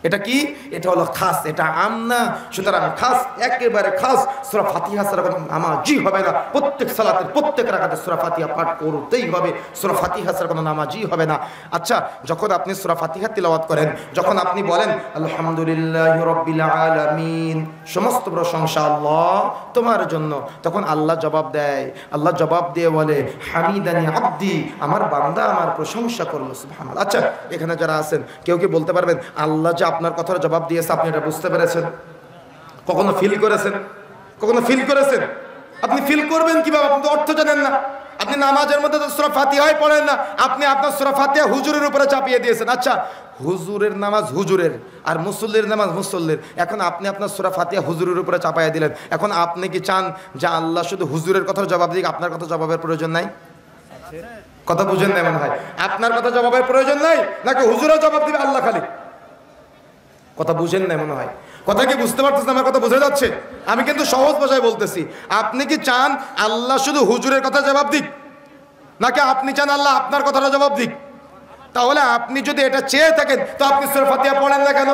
এটা কি? এটা হলো খাস, এটা আম না। সুতরাং খাস, একেবারে খাস। সূরা ফাতিহা ছাড়া কোনো নামাজই হবে না। প্রত্যেক সালাতের প্রত্যেক রাকাতে সূরা ফাতিহা পাঠ করতেই হবে। সূরা ফাতিহা ছাড়া কোনো নামাজই হবে না। আচ্ছা, যখন আপনি সূরা ফাতিহা তিলাওয়াত করেন, যখন আপনি বলেন আলহামদুলিল্লাহি রাব্বিল আলামিন, সমস্ত প্রশংসা আল্লাহ তোমার জন্য, তখন আল্লাহ জবাব দেয়। আল্লাহ জবাব দিয়ে বলে হামিদানি আব্দি, আমার বান্দা আমার প্রশংসা করলো। সুবহানাল্লাহ। আচ্ছা, এখানে যারা আছেন কেউ কি বলতে পারবেন আল্লাহ যে আপনার কথার জবাব দিয়েছে, আপনি এটা বুঝতে পেরেছেন? কখনো ফিল করেছেন? কখনো ফিল করেছেন? আপনি ফিল করবেন কিভাবে? আপনি তো অর্থ জানেন না। আপনি নামাজের মধ্যে তো সূরা ফাতিহাই পড়েন না, আপনি আপনার সূরা ফাতিহা হুজুরের উপরে চাপিয়ে দিয়েছেন। আচ্ছা, হুজুরের নামাজ হুজুরের আর মুসল্লির নামাজ মুসল্লির। এখন আপনি আপনার সূরা ফাতিহা হুজুরের উপরে চাপিয়ে দিলেন। এখন আপনি কি চান যে আল্লাহ শুধু হুজুরের কথার জবাব দিক, আপনার কথা জবাবের প্রয়োজন নাই? কথা বুঝেন না মনে হয়? আপনার কথা জবাবের প্রয়োজন নাই, নাকি হুজুরের জবাব দিবে আল্লাহ খালি? কথা বুঝেন না মনে হয়। কথা কি বুঝতে পারতেছেন? আমার কথা বোঝা যাচ্ছে? আমি কিন্তু সহজ ভাষায় বলতেছি। আপনি কি চান আল্লাহ শুধু হুজুরের কথা জবাব দিক, নাকি আপনি চান আল্লাহ আপনার কথাটা জবাব দিক? তাহলে আপনি যদি এটা চেয়ে থাকেন তো আপনি সূরা ফাতিহা পড়েন না কেন?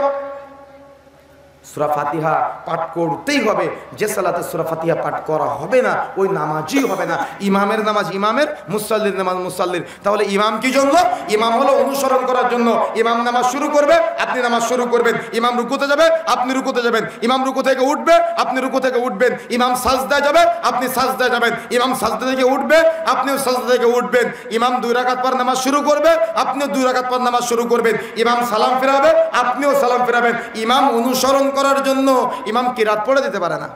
সূরা ফাতিহা পাঠ করতেই হবে। যে সালাতে সূরা ফাতিহা পাঠ করা হবে না ওই নামাজই হবে না। ইমামের নামাজ ইমামের, মুসাল্লির নামাজ মুসাল্লির। তাহলে ইমাম কি জন্য? ইমাম হলো অনুসরণ করার জন্য। ইমাম নামাজ শুরু করবে, আপনি নামাজ শুরু করবেন। ইমাম রুকুতে যাবে, আপনি রুকুতে যাবেন। ইমাম রুকু থেকে উঠবে, আপনি রুকু থেকে উঠবেন। ইমাম সাজদায় যাবে, আপনি সাজদায় যাবেন। ইমাম সাজদা থেকে উঠবে, আপনিও সাজদা থেকে উঠবেন। ইমাম 2 রাকাত পর নামাজ শুরু করবে, আপনিও 2 রাকাত পর নামাজ শুরু করবেন। ইমাম সালাম ফেরাবে, আপনিও সালাম ফেরাবেন। ইমাম অনুসরণ করার জন্য ইমাম কিরাত পড়ে দিতে পারে না।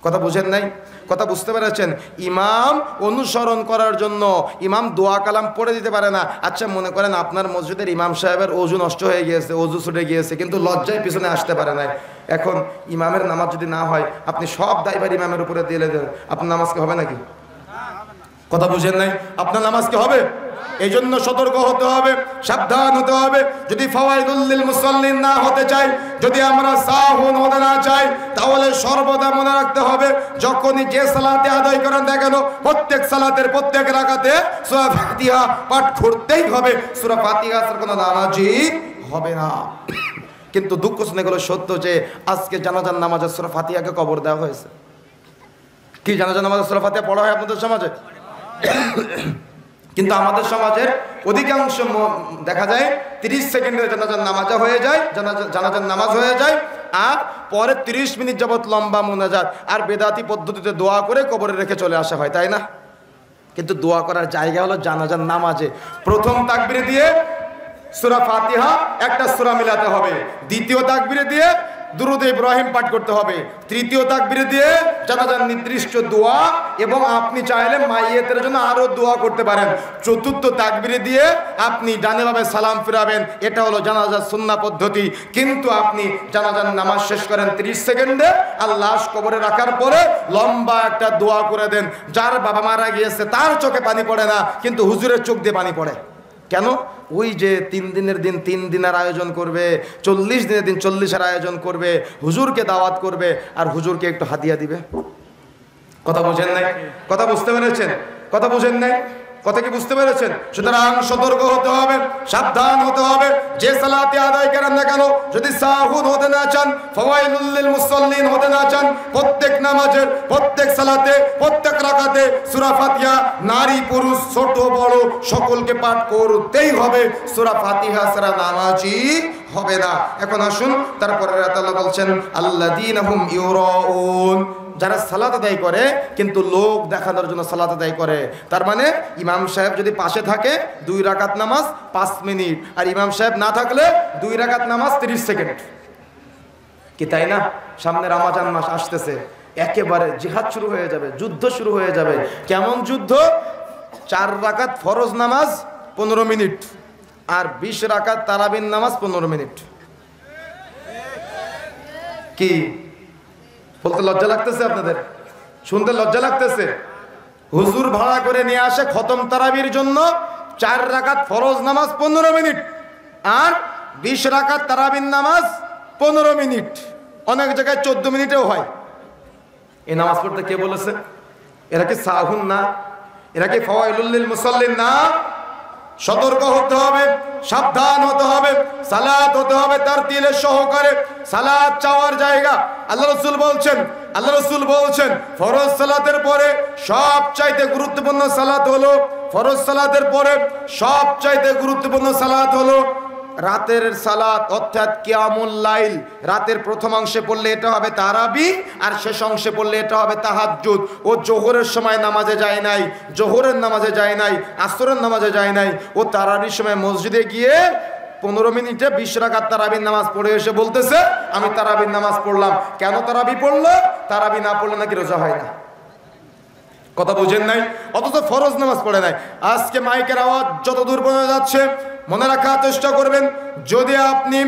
কথা বুঝেন নাই? কথা বুঝতে পেরেছেন? ইমাম অনুসরণ করার জন্য ইমাম দোয়া কালাম পড়ে দিতে পারে না। আচ্ছা, মনে করেন আপনার মসজিদের ইমাম সাহেবের ওযু নষ্ট হয়ে গিয়েছে, ওযু ছুটে গিয়েছে, কিন্তু লজ্জায় পিছনে আসতে পারে না। এখন ইমামের নামাজ যদি না হয়, আপনি সব দায়ভার ইমামের উপরে দিয়ে দেন, আপনার নামাজ কি হবে নাকি? কথা বুঝেন নাই? আপনার নামাজ কি হবে? এই জন্য সতর্ক হতে হবে, সাবধান হতে হবে। যদি ফাওয়াইদুল লিল মুসাল্লিন না হতে চাই, যদি আমরা সাহুন হতে না চাই, তাহলে সর্বদা মনে রাখতে হবে যখনই যে সালাতে আদায় করেন না কেন, প্রত্যেক সালাতের প্রত্যেক রাকাতে সূরা ফাতিহা পাঠ করতেই হবে। সূরা ফাতিহা ছাড়া কোনো নামাজই হবে না। কিন্তু দুঃখ শুনে গেল সত্য যে আজকে জানাজার নামাজে সূরা ফাতিহাকে কবর দেওয়া হয়েছে। কি জানাজার নামাজে সূরা ফাতিহা পড়া হয় আপনাদের সমাজে? কিন্তু আমাদের সমাজের অধিকাংশ দেখা যায় 30 সেকেন্ডের জানাজার নামাজ হয়ে যায়, জানাজার নামাজ হয়ে যায়, আর পরে 30 মিনিট যাবত লম্বা মুনাজাত আর বেদাতি পদ্ধতিতে দোয়া করে কবরে রেখে চলে আসা হয়, তাই না? কিন্তু দোয়া করার জায়গা হলো জানাজার নামাজে। প্রথম তাকবীরে দিয়ে সূরা ফাতিহা একটা সূরা মিলাতে হবে, দ্বিতীয় তাকবীরে দিয়ে দুরূদ ইব্রাহিম পাঠ করতে হবে। তৃতীয় তাকবীর দিয়ে জানাজার নির্দিষ্ট দোয়া, এবং আপনি চাইলে মাইয়েতের জন্য আরো দোয়া করতে পারেন। চতুর্থ তাকবীর দিয়ে আপনি ডানে বামে সালাম ফিরাবেন, এটা হলো জানাজার সুন্নাহ পদ্ধতি। কিন্তু আপনি জানাজার নামাজ শেষ করেন 30 সেকেন্ডে, আর লাশ কবরে রাখার পরে লম্বা একটা দোয়া করে দেন। যার বাবা মারা গিয়েছে তার চোখে পানি পড়ে না, কিন্তু হুজুরের চোখ দিয়ে পানি পড়ে। কেন? ওই যে 3 দিনের দিন 3 দিনের আয়োজন করবে, 40 দিনের দিন 40-এর আয়োজন করবে, হুজুরকে দাওয়াত করবে, আর হুজুরকে একটু হাদিয়া দিবে। কথা বুঝেন নাই? কথা বুঝতে পেরেছেন? কথা বুঝেন নাই? কথা কি বুঝতে পেরেছেন? সুতরাং সতর্ক হতে হবে, সাবধান হতে হবে। যে সালাতে আদায় করেন না কেন, যদি সাহুন হতে না চান, ফাওয়াইলুল লিল মুসাল্লিন হতে না চান, প্রত্যেক নামাজের, প্রত্যেক সালাতে, প্রত্যেক রাকাতে সূরা ফাতিহা নারী পুরুষ ছোট বড় সকলকে পাঠ করতেই হবে। সূরা ফাতিহা ছাড়া নামাজই হবে না। এখন আসুন, তারপরে আল্লাহ বলছেন আল্লাযীনা হুম ইউরাউন, যারা সালাত আদায় করে কিন্তু লোক দেখানোর জন্য সালাত আদায় করে। তার মানে ইমাম সাহেব যদি পাশে থাকে 2 রাকাত নামাজ 5 মিনিট, আর ইমাম সাহেব না থাকলে 2 রাকাত নামাজ 30 সেকেন্ড। কি তাই না? সামনে রমজান মাস আসতেছে, একেবারে জিহাদ শুরু হয়ে যাবে, যুদ্ধ শুরু হয়ে যাবে। কেমন যুদ্ধ? 4 রাকাত ফরজ নামাজ 15 মিনিট, আর 20 রাকাত তারাবির নামাজ 15 মিনিট। কি বলতে লজ্জা লাগতেছে আপনাদের? শুনতে লজ্জা লাগতেছে? হুজুর ভাড়া করে নিয়ে আসে খতম তারাবির জন্য 4 রাকাত ফরজ নামাজ 15 মিনিট, আর 20 রাকাত তারাবির নামাজ 15 মিনিট, অনেক জায়গায় 14 মিনিটেও হয়। এই নামাজ পড়তে কে বলেছে? এরা কি সাহুন না? এরা কি ফাওয়াইলুল লিল মুসাল্লিন না? সতর্ক হতে হবে, সাবধান হতে হবে, সালাত হতে হবে তার তিলের সহকারে। সালাত চাওয়ার জায়গা। আল্লাহ রাসূল বলছেন ফরজ সালাতের পরে সবচাইতে গুরুত্বপূর্ণ সালাত হলো, ফরজ সালাতের পরে সবচাইতে গুরুত্বপূর্ণ সালাত হলো রাতের সালাত, অর্থাৎ কিয়ামুল লাইল। রাতের প্রথম অংশে পড়লে এটা হবে তারাবি, আর শেষ অংশে পড়লে এটা হবে তাহাজ্জুদ। ও জোহরের সময় নামাজে যায় নাই, জোহরের নামাজে যায় নাই, আসরের নামাজে যায় নাই, ও তারাবির সময় মসজিদে গিয়ে 15 মিনিটে 20 রাকাত তারাবির নামাজ পড়ে এসে বলতেছে আমি তারাবির নামাজ পড়লাম। কেন তারাবি পড়লো? তারাবি না পড়লে নাকি রোজা হয় না। কথা বুঝেন নাই? অথচ ফরজ নামাজ পড়ে নাই। আজকে মাইকের আওয়াজ যত দূর পৌঁছে যাচ্ছে, মনে রাখার চেষ্টা করবেন, যদি আপনি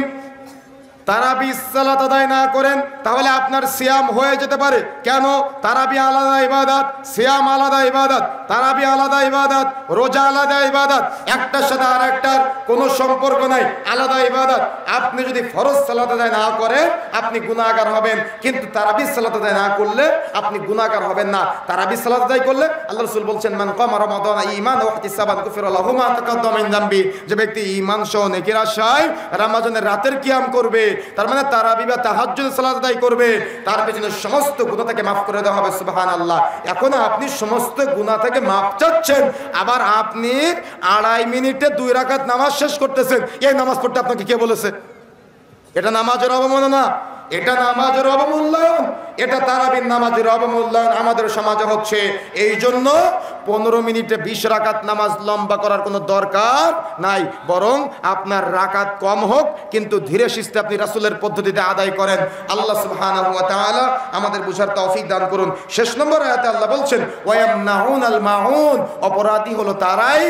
তারাবি সালাত আদায় না করেন তাহলে আপনার সিয়াম হয়ে যেতে পারে। কেন? তারাবি আলাদা ইবাদত, সিয়াম আলাদা ইবাদত। তারাবি আলাদা ইবাদত, রোজা আলাদা ইবাদত, একটার সাথে আর একটার কোনো সম্পর্ক নাই, আলাদা ইবাদত। আপনি যদি ফরজ সালাত আদায় না করেন আপনি গুনাহগার হবেন, কিন্তু তারাবি সালাত আদায় না করলে আপনি গুনাহগার হবেন না। তারাবি সালাত আদায় করলে আল্লাহ রাসূল বলছেন মান কামা রমাদান ঈমান ওয়া ইহতিসাবান গুফিরা লাহু মা তাকাদ্দামা মিন যামবি। যে ব্যক্তি ঈমান সহ নেকির আশায় রমজানের রাতের কিয়াম করবে, তার মানে তারাবি বা তাহাজ্জুদ সালাত আদায় করবে, তার পেছনে সমস্ত গুনাহ থেকে মাফ করে দেওয়া হবে। সুবহানাল্লাহ। এখন আপনি সমস্ত গুনাহ থেকে মাফ চাচ্ছেন, আবার আপনি 2.5 মিনিটে 2 রাকাত নামাজ শেষ করতেছেন। এই নামাজ পড়তে আপনাকে কে বলেছে? এটা নামাজের অবমাননা, এটা নামাজের অবমূল্যায়ন, এটা তারাবির নামাজের অবমূল্যায়ন আমাদের সমাজে হচ্ছে। এই জন্য 15 মিনিটে 20 রাকাত নামাজ লম্বা করার কোনো দরকার নাই, বরং আপনার রাকাত কম হোক কিন্তু ধীরে সুস্থে আপনি রাসূলের পদ্ধতিতে আদায় করেন। আল্লাহ সুবহানাহু ওয়া তাআলা আমাদের বুঝার তৌফিক দান করুন। শেষ নম্বর আয়াতে আল্লাহ বলছেন ওয়ায়ামনাউনাল মাউন, অপরাধী হলো তারাই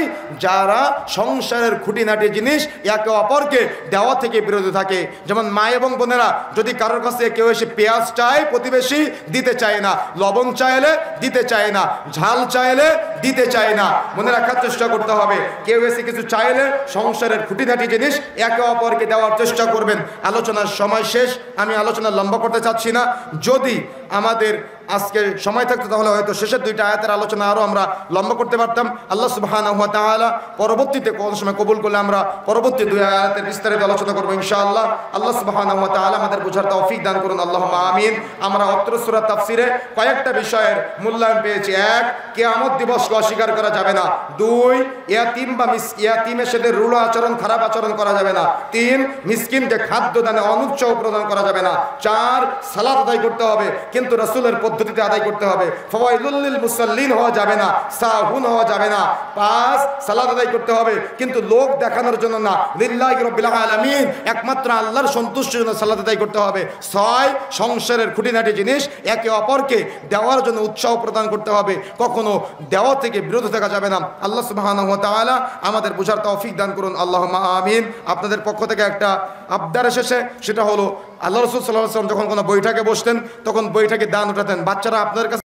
যারা সংসারের খুঁটিনাটি জিনিস একে অপরকে দেওয়া থেকে বিরত থাকে। যেমন মা এবং বোনেরা, যদি কারোর কাছে কেউ এসে পেঁয়াজ চায় প্রতিবেশী দিতে চায় না, লবণ চাইলে দিতে চায় না, ঝাল চাইলে দিতে চায় না। মনে রাখার চেষ্টা করতে হবে, কেউ এসে কিছু চাইলে সংসারের খুঁটিনাটি জিনিস একে অপরকে দেওয়ার চেষ্টা করবেন। আলোচনার সময় শেষ, আমি আলোচনা লম্বা করতে চাচ্ছি না। যদি আমাদের আজকে সময় থাকতো তাহলে হয়তো শেষের 2টা আয়াতের আলোচনা আরো আমরা লম্বা করতে পারতাম। আল্লাহ সুবহানাহু ওয়া তাআলা পরবর্তীতে কোন সময় কবুল করলে আমরা পরবর্তী 2 আয়াতের বিস্তারিত আলোচনা করব ইনশাআল্লাহ। আল্লাহ সুবহানাহু ওয়া তাআলা আমাদের বুঝার তৌফিক দান করুন, আল্লাহুম্মা আমিন। আমরা অত্র সূরা তাফসিরে কয়েকটা বিষয়ের মূল্যায়ন পেয়েছি। 1, কিয়ামত দিবসকে অস্বীকার করা যাবে না। 2, ইয়াতীম বা ইয়াতীমের সাথে রূঢ় আচরণ, খারাপ আচরণ করা যাবে না। 3, মিসকিনকে খাদ্য দানে অনুৎসাহ প্রদান করা যাবে না। 4, সালাত আদায় করতে হবে, কিন্তু কিন্তু রাসূলের পদ্ধতিতে আদায় করতে হবে। ফাওয়াইলুল লিল মুসাল্লিন হওয়া যাবে না, সাহুন হওয়া যাবে না। 5 সালাত আদায় করতে হবে, কিন্তু লোক দেখানোর জন্য না, লিল্লাহি রাব্বিল আলামিন, একমাত্র আল্লাহর সন্তুষ্টির জন্য সালাত আদায় করতে হবে। 6 সংসারের খুঁটিনাটি জিনিস একে অপরকে দেওয়ার জন্য উৎসাহ প্রদান করতে হবে, কখনো দেওয়া থেকে বিরত থাকা যাবে না। আল্লাহ সুবহানাহু ওয়া তাআলা আমাদের বোঝার তৌফিক দান করুন, আল্লাহুম্মা আমিন। আপনাদের পক্ষ থেকে একটা আবদার এসেছে, সেটা হলো আল্লাহ রাসূল সাল্লাল্লাহু আলাইহি ওয়াসাল্লাম যখন কোনো বৈঠকে বসতেন তখন বৈঠকে দান উঠাতেন। বাচ্চারা আপনাদের কাছে